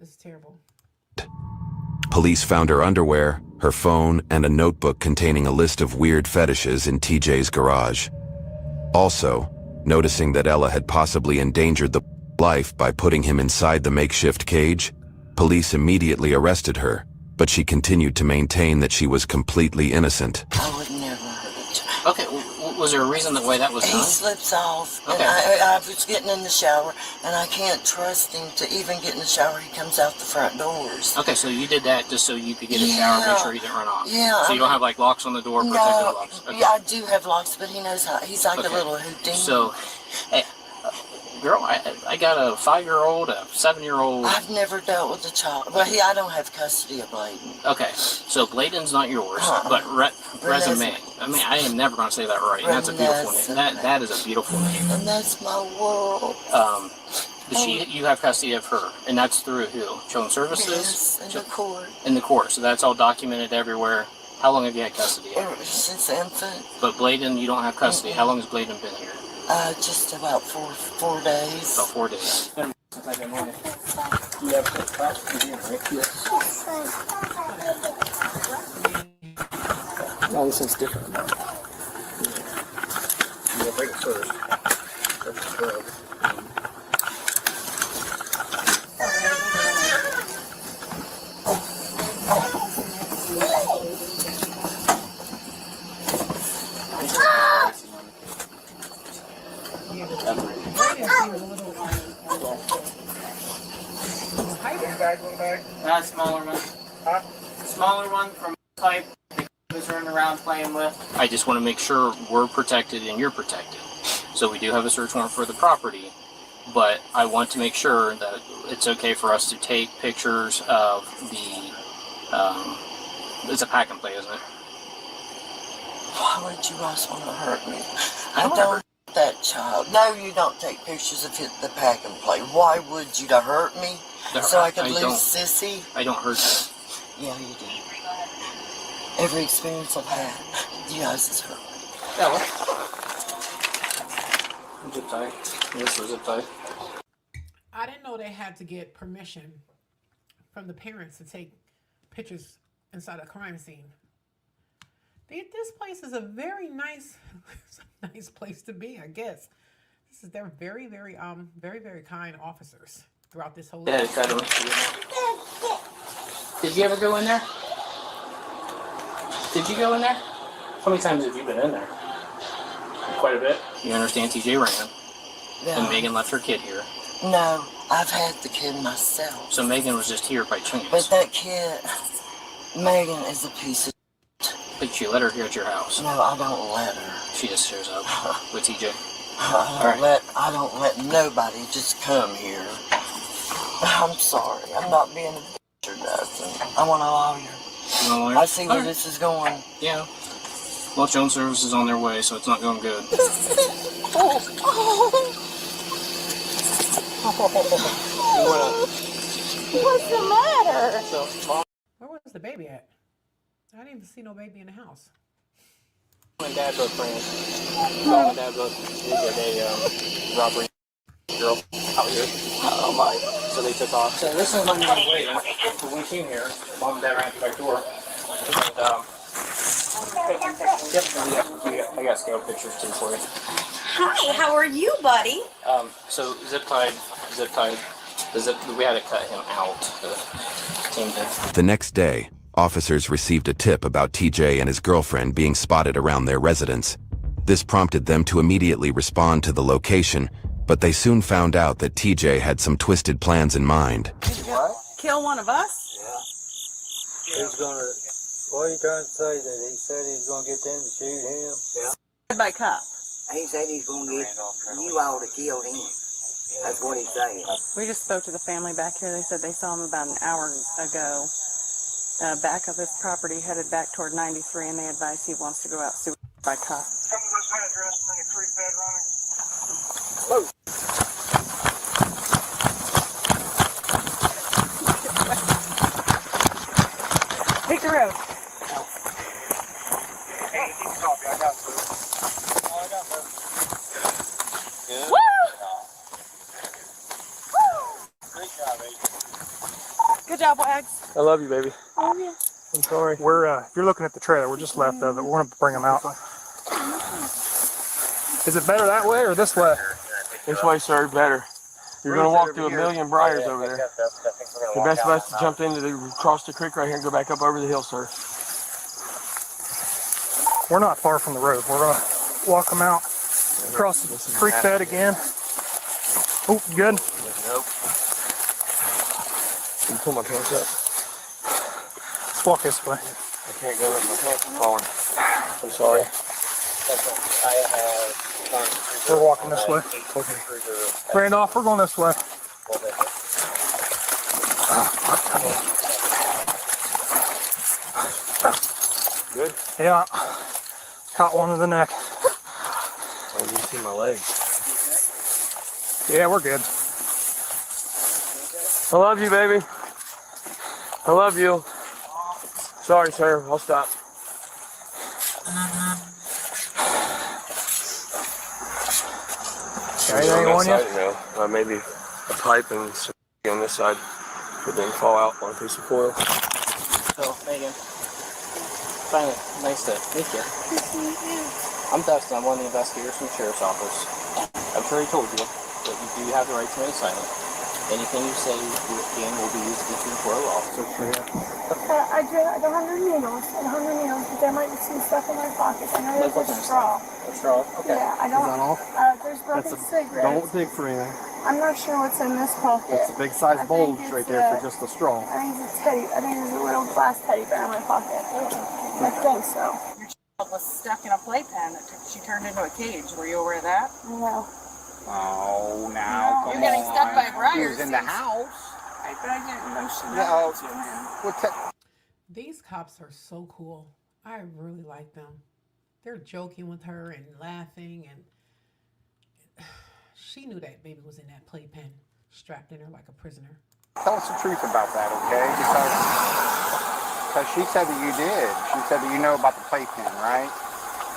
Speaker 1: This is terrible.
Speaker 2: Police found her underwear, her phone, and a notebook containing a list of weird fetishes in TJ's garage. Also, noticing that Ella had possibly endangered the life by putting him inside the makeshift cage, police immediately arrested her, but she continued to maintain that she was completely innocent.
Speaker 10: I would never hurt a child.
Speaker 9: Okay, was there a reason the way that was
Speaker 10: He
Speaker 9: done?
Speaker 10: slips off,
Speaker 9: Okay.
Speaker 10: and I was getting in the shower, and I can't trust him to even get in the shower. He comes out the front doors.
Speaker 9: Okay, so you did that just so you could get in the shower and make sure he didn't run off.
Speaker 10: Yeah.
Speaker 9: So you don't have like locks on the door, protective
Speaker 10: No,
Speaker 9: locks. Okay.
Speaker 10: yeah, I do have locks, but he knows how. He's like
Speaker 9: Okay.
Speaker 10: a little Houdini.
Speaker 9: So, hey, girl, I got a 5-year-old, a 7-year-old.
Speaker 10: I've never dealt with a child, but I don't have custody of Bladen.
Speaker 9: Okay, so Bladen's not yours, but resume. I mean, I am never going to say that right. And that's a beautiful name. That is a beautiful name.
Speaker 10: And that's my world.
Speaker 9: You have custody of her, and that's through who? Children's Services?
Speaker 10: Yes, in the court.
Speaker 9: In the court, so that's all documented everywhere. How long have you had custody?
Speaker 10: Ever since infant.
Speaker 9: But Bladen, you don't have custody. How long has Bladen been here?
Speaker 10: Just about 4 days.
Speaker 9: About 4 days.
Speaker 14: No, this one's different.
Speaker 12: Yeah, break it first.
Speaker 9: Not a smaller one. Huh? Smaller one from pipe the kids running around playing with. I just want to make sure we're protected and you're protected. So we do have a search warrant for the property, but I want to make sure that it's okay for us to take pictures of the, it's a pack and play, isn't it?
Speaker 10: Why would you guys want to hurt me? I don't that child. No, you don't take pictures of the pack and play. Why would you? To hurt me? So I could lose Sissy?
Speaker 9: I don't hurt you.
Speaker 10: Yeah, you do. Every experience I've had, you guys has hurt me.
Speaker 9: Yeah, well. Zip tie. This was zip tie.
Speaker 1: I didn't know they had to get permission from the parents to take pictures inside a crime scene. This place is a very nice place to be, I guess. They're very, very kind officers throughout this whole.
Speaker 9: Yeah, did you ever go in there? Did you go in there? How many times have you been in there? Quite a bit. You understand TJ ran, and Megan left her kid here.
Speaker 10: No, I've had the kid myself.
Speaker 9: So Megan was just here by chance.
Speaker 10: But that kid, Megan is a piece of
Speaker 9: Did you let her here at your house?
Speaker 10: No, I don't let her.
Speaker 9: She just shows up with TJ.
Speaker 10: I don't let nobody just come here. I'm sorry. I'm not being a bitch or nothing. I want a lawyer.
Speaker 9: You want a lawyer?
Speaker 10: I see where this is going.
Speaker 9: Yeah. Well, Jones Service is on their way, so it's not going good.
Speaker 6: What's the matter?
Speaker 1: Where was the baby at? I didn't even see no baby in the house.
Speaker 14: Mom and Dad both friends. Mom and Dad both did a robbery girl out here. Oh my. So they took off. So this is when we were waiting. When we came here, Mom and Dad ran out the back door. And, yep, I got scale pictures too for you.
Speaker 7: Hi, how are you, buddy?
Speaker 14: So zip tied. We had to cut him out. The team did.
Speaker 2: The next day, officers received a tip about TJ and his girlfriend being spotted around their residence. This prompted them to immediately respond to the location, but they soon found out that TJ had some twisted plans in mind.
Speaker 6: What? Kill one of us?
Speaker 13: Yeah. He's gonna. What are you trying to say? That he said he's gonna get them to shoot him? Yeah.
Speaker 6: By cop.
Speaker 15: He said he's gonna get you all to kill him. That's what he's saying.
Speaker 6: We just spoke to the family back here. They said they saw him about an hour ago. Back of his property, headed back toward 93, and they advise he wants to go out by cop. Take the road.
Speaker 13: Hey, you can copy. I got two. Oh, I got both.
Speaker 6: Woo!
Speaker 13: Great job, baby.
Speaker 6: Good job, Wags.
Speaker 12: I love you, baby.
Speaker 6: Oh, yeah.
Speaker 12: I'm sorry.
Speaker 16: We're, if you're looking at the trailer, we're just left of it. We're gonna bring them out. Is it better that way or this way?
Speaker 12: This way, sir, better. You're gonna walk through a million briars over there. The best bet is to jump across the creek right here and go back up over the hill, sir.
Speaker 16: We're not far from the road. We're gonna walk them out across the creek bed again. Oh, you good?
Speaker 12: Nope. Can you pull my pants up?
Speaker 16: Let's walk this way.
Speaker 12: I can't go with my pants falling. I'm sorry.
Speaker 16: We're walking this way.
Speaker 12: Okay.
Speaker 16: Randolph, we're going this way.
Speaker 12: Good?
Speaker 16: Yeah. Caught one in the neck.
Speaker 12: Oh, you see my legs.
Speaker 16: Yeah, we're good.
Speaker 12: I love you, baby. I love you. Sorry, sir. I'll stop.
Speaker 16: Anything on you?
Speaker 12: No. Maybe a pipe and some on this side would then fall out on a piece of foil.
Speaker 14: So, Megan, finally, nice to meet you. I'm Dustin. I'm one of the investigators from the Sheriff's Office. I'm sure he told you that you do have the right to remain silent. Anything you say again will be used against you before a law. So,
Speaker 8: I don't have no needles. I don't have no needles, but there might be some stuff in my pockets. I know there's a straw.
Speaker 14: A straw? Okay.
Speaker 8: Yeah, I don't.
Speaker 12: Is that all?
Speaker 8: There's broken cigarettes.
Speaker 12: Don't dig for anything.
Speaker 8: I'm not sure what's in this pocket.
Speaker 12: It's a big size bulge right there for just the straw.
Speaker 8: I think it's a teddy. I think there's a little glass teddy bear in my pocket. I think so.
Speaker 6: Your child was stuck in a playpen that she turned into a cage. Were you aware of that?
Speaker 8: No.
Speaker 13: Oh, now, come
Speaker 6: You're getting
Speaker 13: on.
Speaker 6: stuck by briars.
Speaker 13: He was in the house.
Speaker 8: But I didn't know she
Speaker 13: No.
Speaker 8: to him.
Speaker 1: These cops are so cool. I really like them. They're joking with her and laughing, and she knew that baby was in that playpen, strapped in her like a prisoner.
Speaker 13: Tell us the truth about that, okay? Because she said that you did. She said that you know about the playpen, right?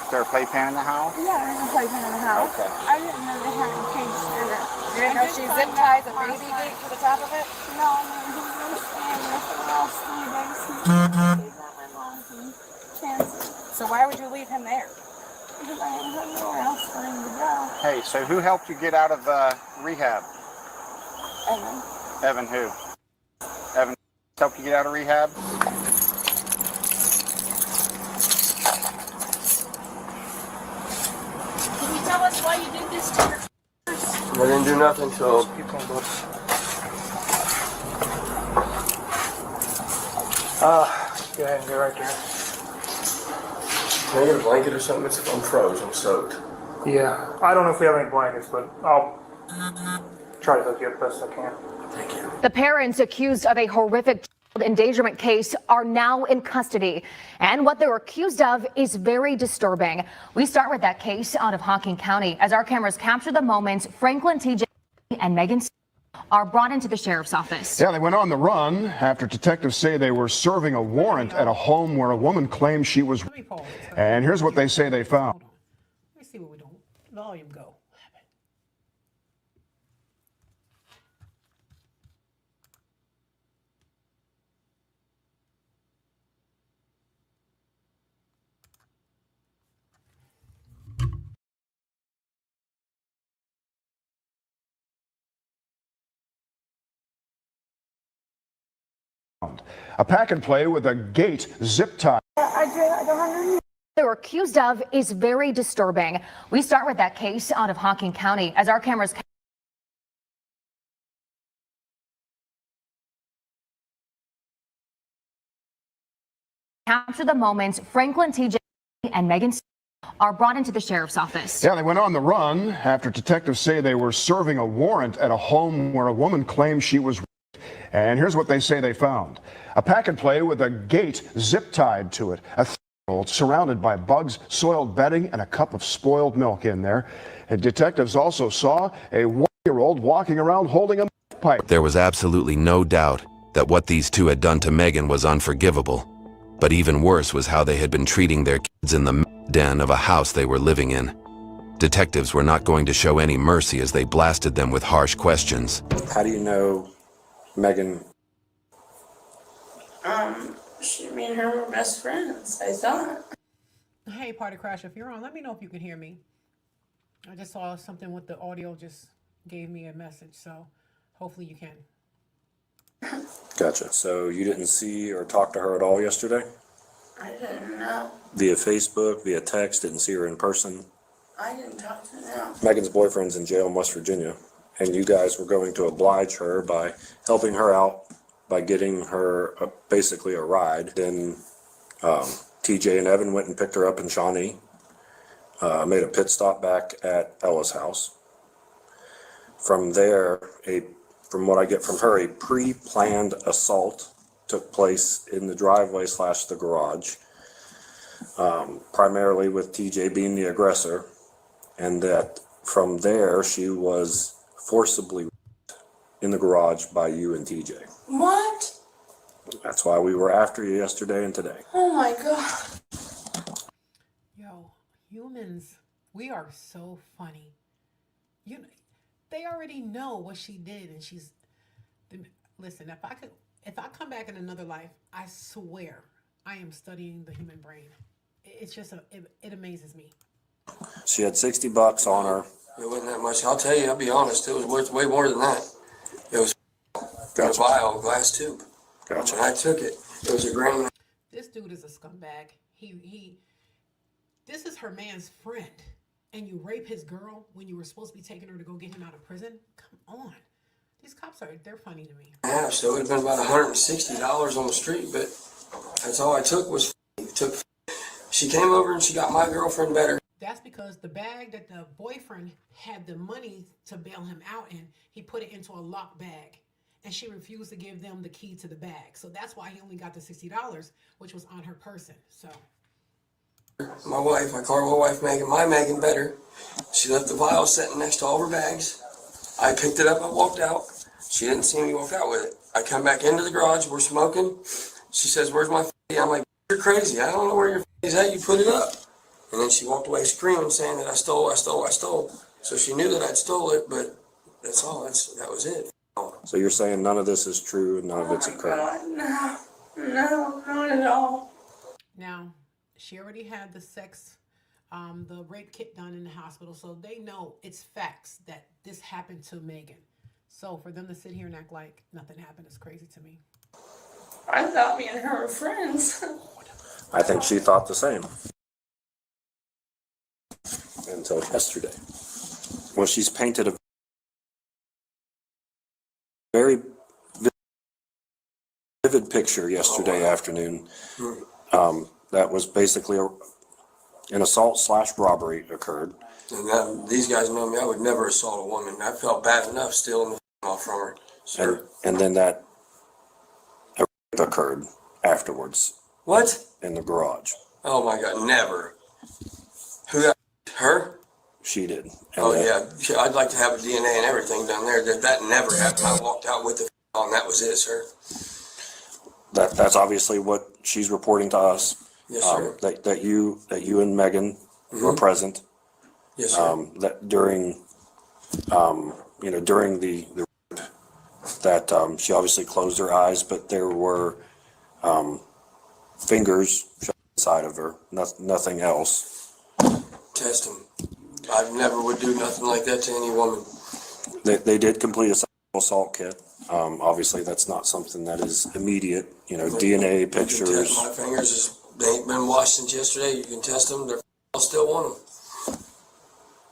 Speaker 13: Is there a playpen in the house?
Speaker 8: Yeah, there's a playpen in the house.
Speaker 13: Okay.
Speaker 8: I didn't know they had a cage in it.
Speaker 6: You didn't know she zip ties a baby gate to the top of it?
Speaker 8: No, I mean, he was staying there for the last 3 days. He's got my mom's chances.
Speaker 6: So why would you leave him there?
Speaker 8: Because I didn't have nowhere else for him to go.
Speaker 13: Hey, so who helped you get out of rehab?
Speaker 8: Evan.
Speaker 13: Evan who? Evan helped you get out of rehab?
Speaker 8: Can you tell us why you did this to her?
Speaker 12: I didn't do nothing, so
Speaker 16: Go ahead and go right there.
Speaker 12: Can I get a blanket or something? I'm froze. I'm soaked.
Speaker 16: Yeah, I don't know if we have any blankets, but I'll try to hook you up best I can.
Speaker 12: Thank you.
Speaker 17: The parents accused of a horrific child endangerment case are now in custody. And what they're accused of is very disturbing. We start with that case out of Hocking County as our cameras capture the moments Franklin, TJ, and Megan are brought into the sheriff's office.
Speaker 18: Yeah, they went on the run after detectives say they were serving a warrant at a home where a woman claimed she was. And here's what they say they found.
Speaker 1: Let me see what we don't. Volume go.
Speaker 18: A pack and play with a gate zip tie.
Speaker 17: They're accused of is very disturbing. We start with that case out of Hocking County as our cameras capture the moments Franklin, TJ, and Megan are brought into the sheriff's office.
Speaker 18: Yeah, they went on the run after detectives say they were serving a warrant at a home where a woman claimed she was. And here's what they say they found. A pack and play with a gate zip tied to it. A 3-year-old surrounded by bugs, soiled bedding, and a cup of spoiled milk in there. And detectives also saw a 1-year-old walking around holding a pipe.
Speaker 2: There was absolutely no doubt that what these two had done to Megan was unforgivable. But even worse was how they had been treating their kids in the den of a house they were living in. Detectives were not going to show any mercy as they blasted them with harsh questions.
Speaker 19: How do you know Megan?
Speaker 8: Me and her were best friends, I thought.
Speaker 1: Hey, Party Crash, if you're on, let me know if you can hear me. I just saw something with the audio, just gave me a message, so hopefully you can.
Speaker 19: Gotcha. So you didn't see or talk to her at all yesterday?
Speaker 8: I didn't know.
Speaker 19: Via Facebook, via text, didn't see her in person?
Speaker 8: I didn't talk to them.
Speaker 19: Megan's boyfriend's in jail in West Virginia, and you guys were going to oblige her by helping her out by getting her basically a ride. Then TJ and Evan went and picked her up in Shawnee, made a pit stop back at Ella's house. From there, from what I get from her, a pre-planned assault took place in the driveway / the garage, primarily with TJ being the aggressor, and that from there she was forcibly in the garage by you and TJ.
Speaker 8: What?
Speaker 19: That's why we were after you yesterday and today.
Speaker 8: Oh my God.
Speaker 1: Yo, humans, we are so funny. You know, they already know what she did, and she's. Listen, if I come back in another life, I swear I am studying the human brain. It's just it amazes me.
Speaker 19: She had $60 on her.
Speaker 12: It wasn't that much. I'll tell you, I'll be honest, it was worth way more than that. It was a vial, glass tube.
Speaker 19: Gotcha.
Speaker 12: When I took it, it was a grand.
Speaker 1: This dude is a scumbag. This is her man's friend, and you rape his girl when you were supposed to be taking her to go get him out of prison? Come on. These cops they're funny to me.
Speaker 12: Yeah, so it would have been about $160 on the street, but that's all I took was she came over and she got my girlfriend better.
Speaker 1: That's because the bag that the boyfriend had the money to bail him out in, he put it into a locked bag. And she refused to give them the key to the bag. So that's why he only got the $60, which was on her person. So
Speaker 12: my wife, I call my wife Megan, my Megan better. She left the vial sitting next to all her bags. I picked it up, I walked out. She didn't see me walk out with it. I come back into the garage, we're smoking. She says, "Where's my f-?" I'm like, "You're crazy. I don't know where your f- is at. You put it up." And then she walked away screaming, saying that I stole. So she knew that I'd stole it, but that's all. That was it.
Speaker 19: So you're saying none of this is true and none of it's occurred?
Speaker 8: No, not at all.
Speaker 1: now she already had the rape kit done in the hospital, so they know it's facts that this happened to Megan. So for them to sit here and act like nothing happened is crazy to me.
Speaker 8: I thought me and her were friends.
Speaker 19: I think she thought the same. Until yesterday. Well, she's painted a very vivid picture yesterday afternoon. That was basically an assault/robbery occurred.
Speaker 12: And these guys know me. I would never assault a woman. I felt bad enough stealing the off from her. Sir.
Speaker 19: And then that occurred afterwards.
Speaker 12: What?
Speaker 19: In the garage.
Speaker 12: Oh my God, never. Who got her?
Speaker 19: She did.
Speaker 12: Oh yeah, I'd like to have a DNA and everything done there. That never happened. I walked out with the on. That was it, sir.
Speaker 19: That's obviously what she's reporting to us.
Speaker 12: Yes, sir.
Speaker 19: That you and Megan were present.
Speaker 12: Yes, sir.
Speaker 19: That during during the that she obviously closed her eyes, but there were fingers inside of her. Nothing else.
Speaker 12: Test him. I never would do nothing like that to any woman.
Speaker 19: They did complete a sexual assault kit. Obviously, that's not something that is immediate. DNA
Speaker 12: You can
Speaker 19: pictures.
Speaker 12: test my fingers. They ain't been washed since yesterday. You can test them. I'll still want them.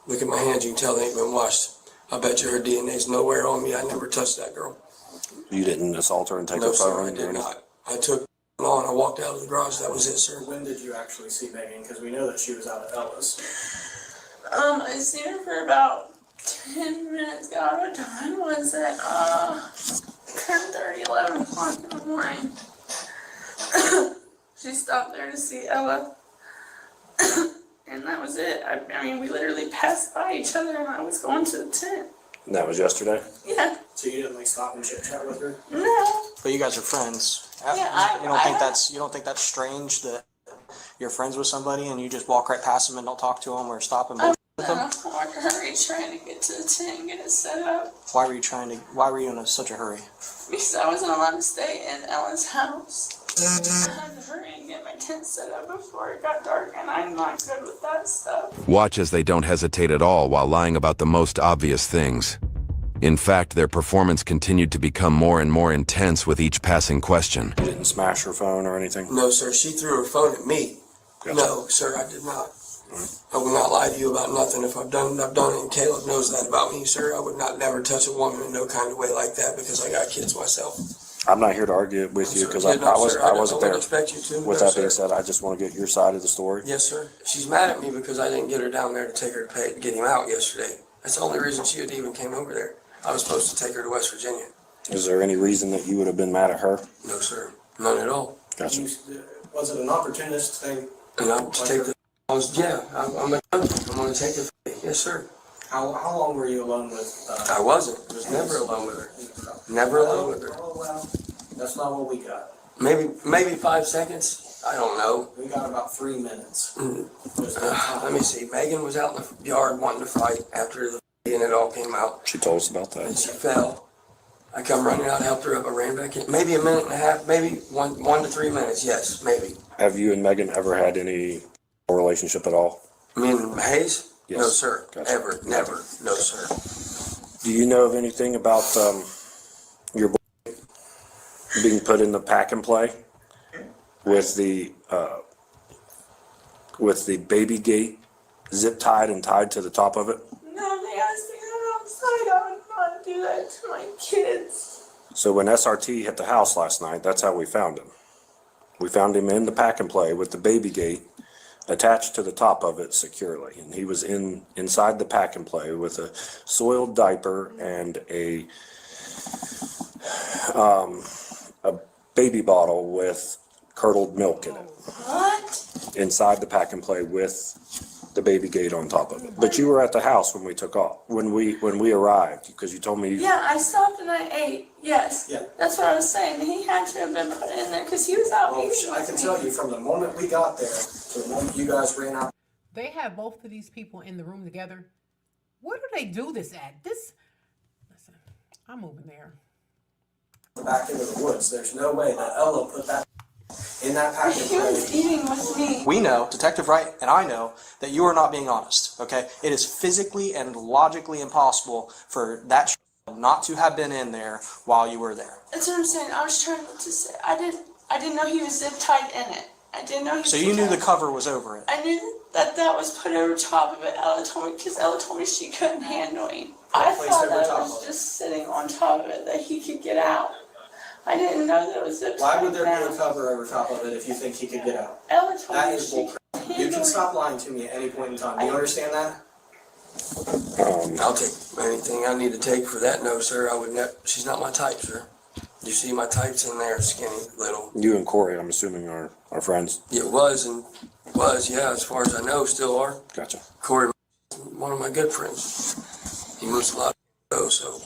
Speaker 12: Look at my hands. You can tell they ain't been washed. I bet you her DNA's nowhere on me. I never touched that girl.
Speaker 19: You didn't assault her and take
Speaker 12: No,
Speaker 19: her phone?
Speaker 12: sir, I did not. I took on. I walked out of the garage. That was it, sir.
Speaker 14: When did you actually see Megan? Because we know that she was out at Ellis.
Speaker 8: I seen her for about 10 minutes. God, what time was it? 10:30, 11 o'clock in the morning. She stopped there to see Ella. And that was it. I mean, we literally passed by each other and I was going to the tent.
Speaker 19: And that was yesterday?
Speaker 8: Yeah.
Speaker 14: So you didn't stop and chit chat with her?
Speaker 8: No.
Speaker 14: But you guys are friends.
Speaker 8: Yeah,
Speaker 14: you don't think that's strange that you're friends with somebody and you just walk right past them and don't talk to them or stop and bullshit with them?
Speaker 8: I was in a hurry trying to get to the tent and get it set up.
Speaker 14: Why were you in such a hurry?
Speaker 8: Because I wasn't allowed to stay in Ella's house. I had to hurry and get my tent set up before it got dark, and I'm not good with that stuff.
Speaker 2: Watch as they don't hesitate at all while lying about the most obvious things. In fact, their performance continued to become more and more intense with each passing question.
Speaker 19: You didn't smash her phone or anything?
Speaker 12: No, sir. She threw her phone at me.
Speaker 19: Gotcha.
Speaker 12: No, sir, I did not. I will not lie to you about nothing. If I've done it, and Caleb knows that about me, sir. I would not never touch a woman in no kind of way like that because I got kids myself.
Speaker 19: I'm not here to argue with you because I wasn't there. With that being said, I just want to get your side of the story.
Speaker 12: Yes, sir. She's mad at me because I didn't get her down there to take her to get him out yesterday. That's the only reason she had even came over there. I was supposed to take her to West Virginia.
Speaker 19: Is there any reason that you would have been mad at her?
Speaker 12: No, sir. None at all.
Speaker 19: Gotcha.
Speaker 14: Was it an opportunist thing?
Speaker 12: And I'm to take the. I'm going to take it. Yes, sir.
Speaker 14: How long were you alone with?
Speaker 12: I wasn't. I was never alone with her. Never alone with her.
Speaker 14: Oh well, that's not what we got.
Speaker 12: Maybe 5 seconds. I don't know.
Speaker 14: We got about 3 minutes.
Speaker 12: Let me see. Megan was out in the yard wanting to fight after and it all came out.
Speaker 19: She told us about that.
Speaker 12: And she fell. I come running out, helped her up. I ran back in. Maybe a minute and a half. Maybe one to 3 minutes. Yes, maybe.
Speaker 19: Have you and Megan ever had any relationship at all?
Speaker 12: Me and Hayes?
Speaker 19: Yes.
Speaker 12: No, sir.
Speaker 19: Gotcha.
Speaker 12: Ever. Never. No, sir.
Speaker 19: Do you know of anything about your boy being put in the pack and play with the baby gate zip tied and tied to the top of it?
Speaker 8: No, they asked me to go outside. I would not do that to my kids.
Speaker 19: So when SRT hit the house last night, that's how we found him. We found him in the pack and play with the baby gate attached to the top of it securely, and he was inside the pack and play with a soiled diaper and a baby bottle with curdled milk in it.
Speaker 8: What?
Speaker 19: Inside the pack and play with the baby gate on top of it. But you were at the house when we took off, when we arrived, because you told me.
Speaker 8: Yeah, I stopped and I ate. Yes.
Speaker 14: Yeah.
Speaker 8: That's what I was saying. He had to have been put in there because he was out eating.
Speaker 14: I can tell you from the moment we got there to the moment you guys ran out.
Speaker 1: They have both of these people in the room together. Where do they do this at? Listen, I'm moving there.
Speaker 14: Back into the woods. There's no way that Ella put that in that package.
Speaker 8: He was eating with me.
Speaker 14: We know, Detective Wright and I know, that you are not being honest, okay? It is physically and logically impossible for that child not to have been in there while you were there.
Speaker 8: That's what I'm saying. I was trying to say. I didn't know he was zip tied in it. I didn't know he was
Speaker 14: So you knew the cover was over it.
Speaker 8: I knew that was put over top of it. Ella told me because Ella told me she couldn't handle him. I thought that it was just sitting on top of it that he could get out. I didn't know that it was zip
Speaker 14: Why would there
Speaker 8: tied
Speaker 14: be a cover over top of it if you think he could get out?
Speaker 8: Ella told
Speaker 14: That
Speaker 8: me
Speaker 14: is
Speaker 8: she
Speaker 14: bullcrap. You can stop lying to me at any point in time. Do you understand that?
Speaker 12: I'll take anything I need to take for that. No, sir. I would not. She's not my type, sir. You see my types in there, skinny, little.
Speaker 19: You and Corey, I'm assuming, are friends.
Speaker 12: It was, yeah, as far as I know, still are.
Speaker 19: Gotcha.
Speaker 12: Corey, one of my good friends. He moves a lot, so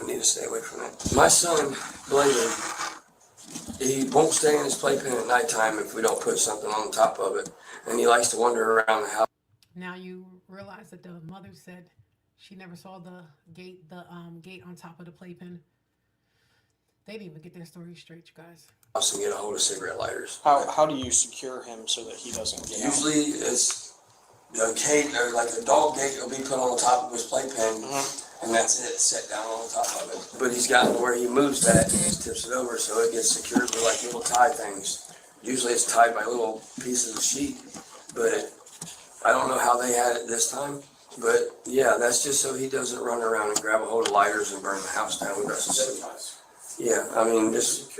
Speaker 12: I need to stay away from that. My son, Bladen, he won't stay in his playpen at nighttime if we don't put something on the top of it, and he likes to wander around the house.
Speaker 1: Now you realize that the mother said she never saw the gate on top of the playpen. They didn't even get their story straight, you guys.
Speaker 12: And get a hold of cigarette lighters.
Speaker 14: How do you secure him so that he doesn't get out?
Speaker 12: Usually it's the gate, or like a dog gate, will be put on the top of his playpen, and that's it, set down on the top of it. But he's gotten to where he moves that and he just tips it over so it gets secured with like little tie things. Usually it's tied by little pieces of sheet, but I don't know how they had it this time. But yeah, that's just so he doesn't run around and grab a hold of lighters and burn the house down. Yeah, I mean, just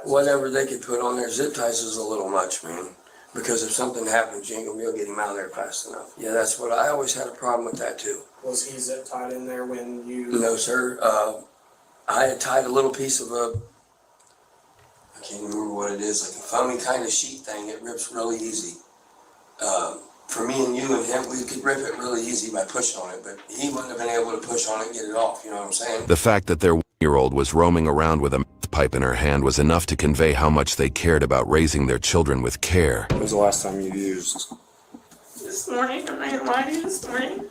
Speaker 12: whatever they could put on there. Zip ties is a little much, man. Because if something happens, you ain't gonna be able to get him out of there fast enough. Yeah, that's what I always had a problem with that too.
Speaker 14: Was he zip tied in there when you?
Speaker 12: No, sir. I had tied a little piece of I can't remember what it is, like a foamy kind of sheet thing. It rips really easy. For me and you and him, we could rip it really easy by pushing on it, but he wouldn't have been able to push on it and get it off, you know what I'm saying?
Speaker 2: The fact that their 1-year-old was roaming around with a meth pipe in her hand was enough to convey how much they cared about raising their children with care.
Speaker 19: When was the last time you used?
Speaker 8: This morning, I'm not gonna lie to you, this morning.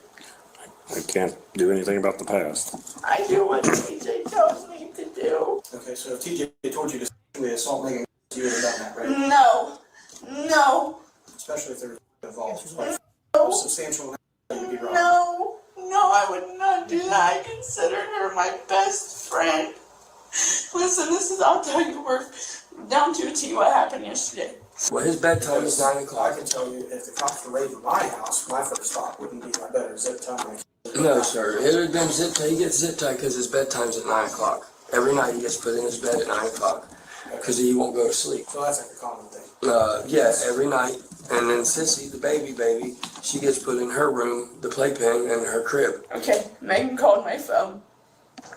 Speaker 19: I can't do anything about the past.
Speaker 8: I do what TJ tells me to do.
Speaker 14: Okay, so if TJ told you to sexually assault Megan, you would have done that, right?
Speaker 8: No.
Speaker 14: Especially if there was involved. Like, substantial, you'd be wrong.
Speaker 8: No, I would not do that. I consider her my best friend. Listen, I'll tell you, we're down to a T what happened yesterday.
Speaker 12: Well, his bedtime is 9 o'clock.
Speaker 14: I can tell you, if the cops were raiding my house, my first thought wouldn't be my better zip tie.
Speaker 12: No, sir. It would have been zip tie. He gets zip tied because his bedtime's at 9 o'clock. Every night he gets put in his bed at 9 o'clock because he won't go to sleep.
Speaker 14: So that's like a common thing.
Speaker 12: Yeah, every night. And then Sissy, the baby, she gets put in her room, the playpen, and her crib.
Speaker 8: Okay, Megan called my phone.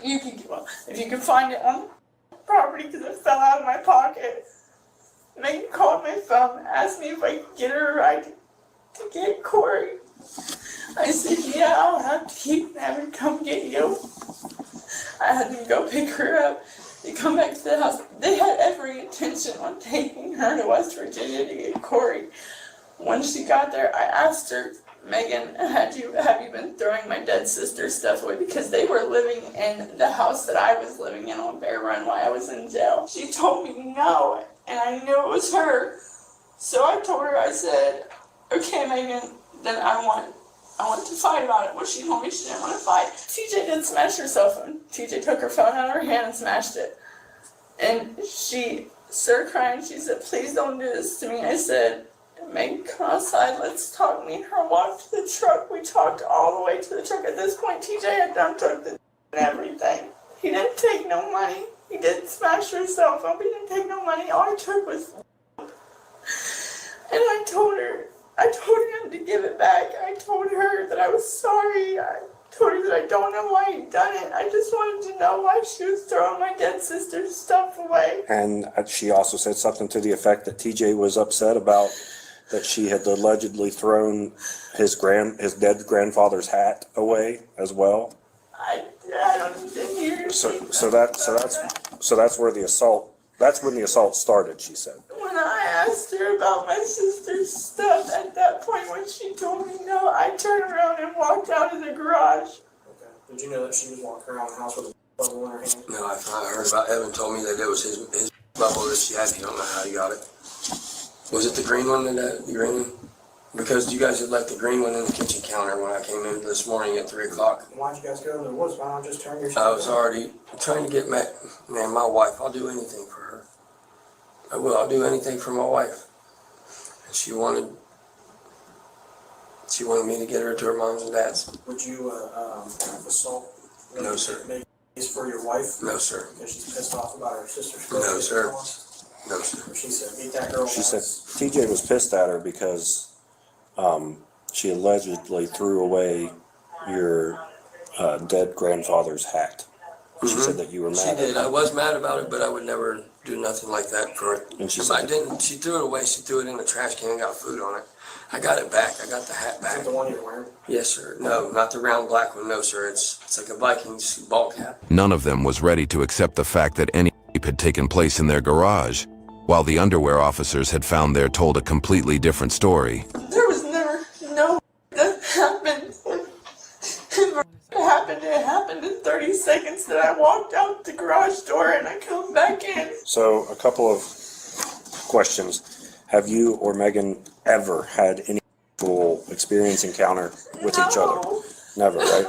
Speaker 8: If you can find it on the property because it fell out of my pocket. Megan called my phone, asked me if I could get her a ride to get Corey. I said, yeah, I'll have to keep having to come get you. I had to go pick her up. They come back to the house. They had every intention on taking her to West Virginia to get Corey. When she got there, I asked her, Megan, have you been throwing my dead sister's stuff away? Because they were living in the house that I was living in on Bear Run while I was in jail. She told me no, and I knew it was her. So I told her, I said, okay, Megan, then I want to fight about it. Well, she told me she didn't want to fight. TJ did smash her cell phone. TJ took her phone out of her hand and smashed it. And she started crying. She said, please don't do this to me. I said, Megan, come outside. Let's talk. Me and her walked to the truck. We talked all the way to the truck. At this point, TJ had done took the and everything. He didn't take no money. He didn't smash her cell phone, but he didn't take no money. All he took was and I told him to give it back. I told her that I was sorry. I told her that I don't know why he'd done it. I just wanted to know why she was throwing my dead sister's stuff away.
Speaker 19: And she also said something to the effect that TJ was upset about that she had allegedly thrown his dead grandfather's hat away as well.
Speaker 8: I don't even hear.
Speaker 19: So that's where the assault. That's when the assault started, she said.
Speaker 8: When I asked her about my sister's stuff, at that point when she told me no, I turned around and walked out of the garage.
Speaker 14: Okay. Did you know that she was walking around the house with a bubble in her hand?
Speaker 12: No, I heard about Evan told me that it was his bubble that she had. You don't know how he got it. Was it the green one the green one? Because you guys had left the green one in the kitchen counter when I came in this morning at 3 o'clock.
Speaker 14: Why'd you guys go in the woods? Why not just turn your
Speaker 12: I was already trying to get my wife. I'll do anything for her. I will. I'll do anything for my wife. And she wanted me to get her to her mom's and dad's.
Speaker 14: Would you assault?
Speaker 12: No, sir.
Speaker 20: is for your wife?
Speaker 12: No, sir.
Speaker 20: Because she's pissed off about her sister's.
Speaker 12: No, sir. No, sir.
Speaker 20: She said, beat that girl.
Speaker 19: She said TJ was pissed at her because she allegedly threw away your dead grandfather's hat. She said that you were mad.
Speaker 12: She did. I was mad about it, but I would never do nothing like that for her.
Speaker 19: And she
Speaker 12: If
Speaker 19: said
Speaker 12: I didn't, she threw it away. She threw it in the trash can and got food on it. I got it back. I got the hat back.
Speaker 20: Is it the one you're wearing?
Speaker 12: Yes, sir. No, not the round black one. No, sir. It's like a Vikings ball cap.
Speaker 2: None of them was ready to accept the fact that any rape had taken place in their garage, while the underwear officers had found there told a completely different story.
Speaker 8: There was never no that happened. It happened in 30 seconds that I walked out the garage door and I come back in.
Speaker 19: So, a couple of questions. Have you or Megan ever had any sexual experience encounter with each other? Never, right?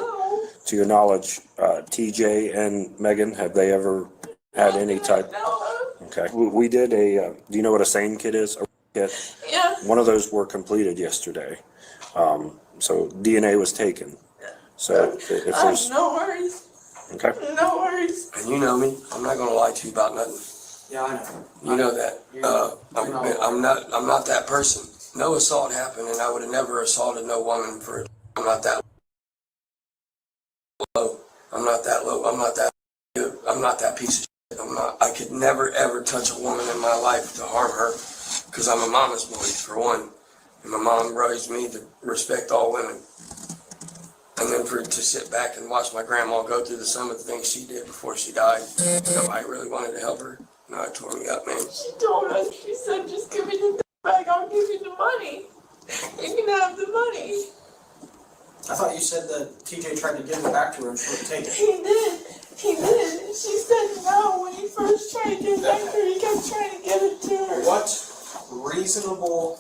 Speaker 19: To your knowledge, TJ and Megan, have they ever had any type? Okay. We did a, do you know what a SANE kit is? A kit?
Speaker 8: Yeah.
Speaker 19: One of those were completed yesterday. So DNA was taken. So if there's,
Speaker 8: No worries.
Speaker 19: okay.
Speaker 8: No worries.
Speaker 12: And you know me. I'm not gonna lie to you about nothing.
Speaker 20: Yeah, I know.
Speaker 12: You know that. I'm not that person. No assault happened, and I would have never assaulted no woman for. I'm not that low. I'm not that low. I'm not that. I'm not that piece of shit. I'm not. I could never ever touch a woman in my life to harm her, because I'm a mama's boy for one, and my mom raised me to respect all women. And then to sit back and watch my grandma go through some of the things she did before she died. Nobody really wanted to help her. No, it tore me up, man.
Speaker 8: She told us, she said, just give me the bag, I'll give you the money. You can have the money.
Speaker 20: I thought you said that TJ tried to give it back to her and she wouldn't take it.
Speaker 8: He did. He did. She said no when he first tried to give it back to her. He kept trying to give it to her.
Speaker 20: What reasonable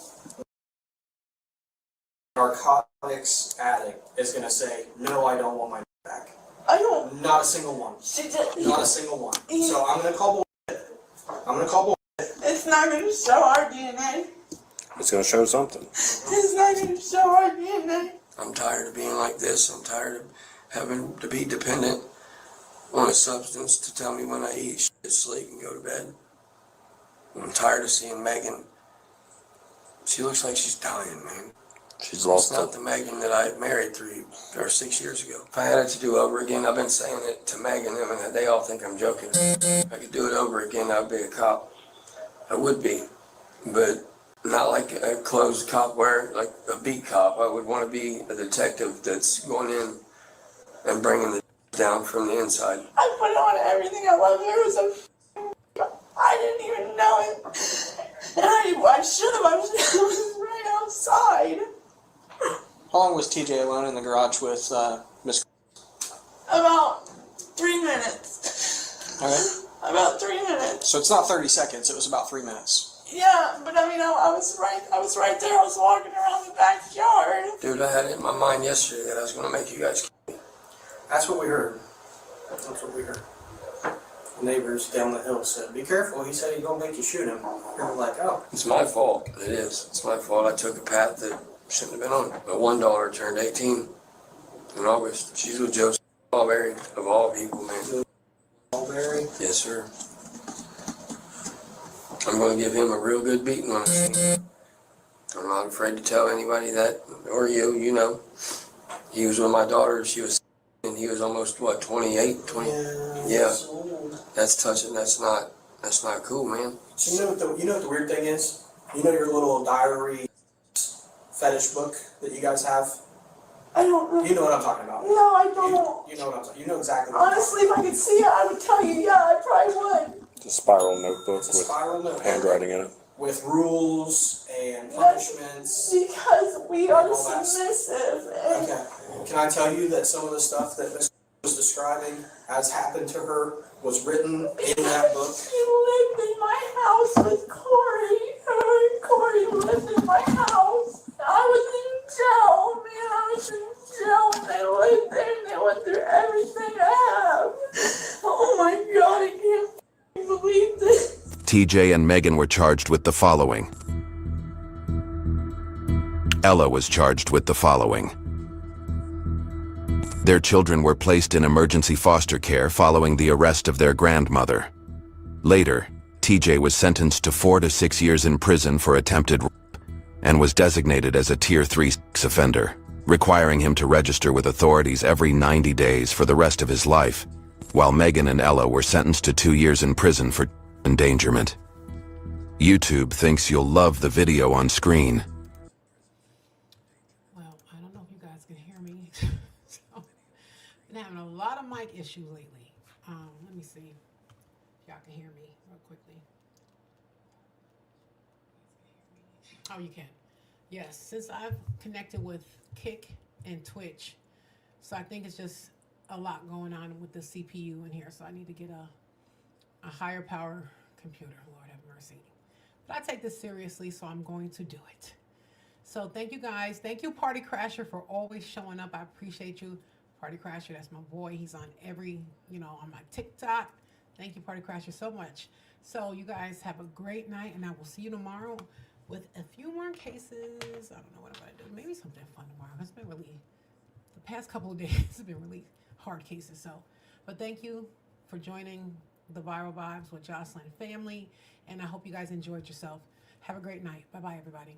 Speaker 20: narcotics addict is going to say, no, I don't want my back?
Speaker 8: I don't.
Speaker 20: Not a single one. Not a single one. So I'm going to call bullshit. I'm going to call bullshit.
Speaker 8: It's not going to show our DNA.
Speaker 19: It's going to show something.
Speaker 8: It's not going to show our DNA.
Speaker 12: I'm tired of being like this. I'm tired of having to be dependent on a substance to tell me when I eat, shit, sleep, and go to bed. I'm tired of seeing Megan. She looks like she's dying, man.
Speaker 19: She's lost
Speaker 12: It's not the Megan that I married 3 or 6 years ago. If I had it to do over again, I've been saying it to Megan, and they all think I'm joking. If I could do it over again, I'd be a cop. I would be, but not like a closed cop where, like a beat cop. I would want to be a detective that's going in and bringing the down from the inside.
Speaker 8: I put on everything. I love her. It was a I didn't even know it. And I should have. I was right outside.
Speaker 20: How long was TJ alone in the garage with Miss?
Speaker 8: About 3 minutes.
Speaker 20: Okay.
Speaker 8: About 3 minutes.
Speaker 20: So it's not 30 seconds. It was about 3 minutes.
Speaker 8: Yeah, but I mean, I was right there. I was walking around the backyard.
Speaker 12: Dude, I had it in my mind yesterday that I was going to make you guys kill me.
Speaker 20: That's what we heard. That's what we heard. The neighbors down the hill said, "Be careful." He said he's gonna make you shoot him. You're like, "Oh."
Speaker 12: It's my fault. It is. It's my fault. I took a path that shouldn't have been on. But one daughter turned 18 in August. She's with Joe Strawberry, of all people, man.
Speaker 20: Strawberry?
Speaker 12: Yes, sir. I'm going to give him a real good beating when I see him. I'm not afraid to tell anybody that, or you know. He was with my daughter. She was, and he was almost, what, 28, 20? Yeah. That's touching. That's not cool, man.
Speaker 20: So you know what the weird thing is? You know your little diary fetish book that you guys have?
Speaker 8: I don't know.
Speaker 20: You know what I'm talking about.
Speaker 8: No, I don't.
Speaker 20: You know what I'm talking. You know exactly what
Speaker 8: Honestly, if I could see it, I would tell you, yeah, I probably would.
Speaker 19: It's a spiral notebook with
Speaker 20: spiral notebook.
Speaker 19: handwriting in it.
Speaker 20: With rules and punishments.
Speaker 8: Because we are submissive.
Speaker 20: Okay. Can I tell you that some of the stuff that Miss was describing as happened to her was written in that book?
Speaker 8: She lived in my house with Corey. Her and Corey lived in my house. I was in jail, man. I was in jail. They lived there and they went through everything I have. Oh my God, I can't believe this.
Speaker 2: TJ and Megan were charged with the following. Ella was charged with the following. Their children were placed in emergency foster care following the arrest of their grandmother. Later, TJ was sentenced to 4 to 6 years in prison for attempted rape and was designated as a Tier 3 sex offender, requiring him to register with authorities every 90 days for the rest of his life, while Megan and Ella were sentenced to 2 years in prison for endangerment. YouTube thinks you'll love the video on screen.
Speaker 1: Well, I don't know if you guys can hear me. So, been having a lot of mic issues lately. Let me see if y'all can hear me real quickly. Oh, you can. Yes, since I've connected with Kick and Twitch, so I think it's just a lot going on with the CPU in here. So I need to get a higher power computer. Lord have mercy. But I take this seriously, so I'm going to do it. So thank you guys. Thank you, Party Crasher, for always showing up. I appreciate you. Party Crasher, that's my boy. He's on every, on my TikTok. Thank you, Party Crasher, so much. So you guys have a great night, and I will see you tomorrow with a few more cases. I don't know what I'm going to do. Maybe something fun tomorrow. It's been really, the past couple of days have been really hard cases. So, but thank you for joining the Viral Vibes with Jocelyn family, and I hope you guys enjoyed yourself. Have a great night. Bye-bye, everybody.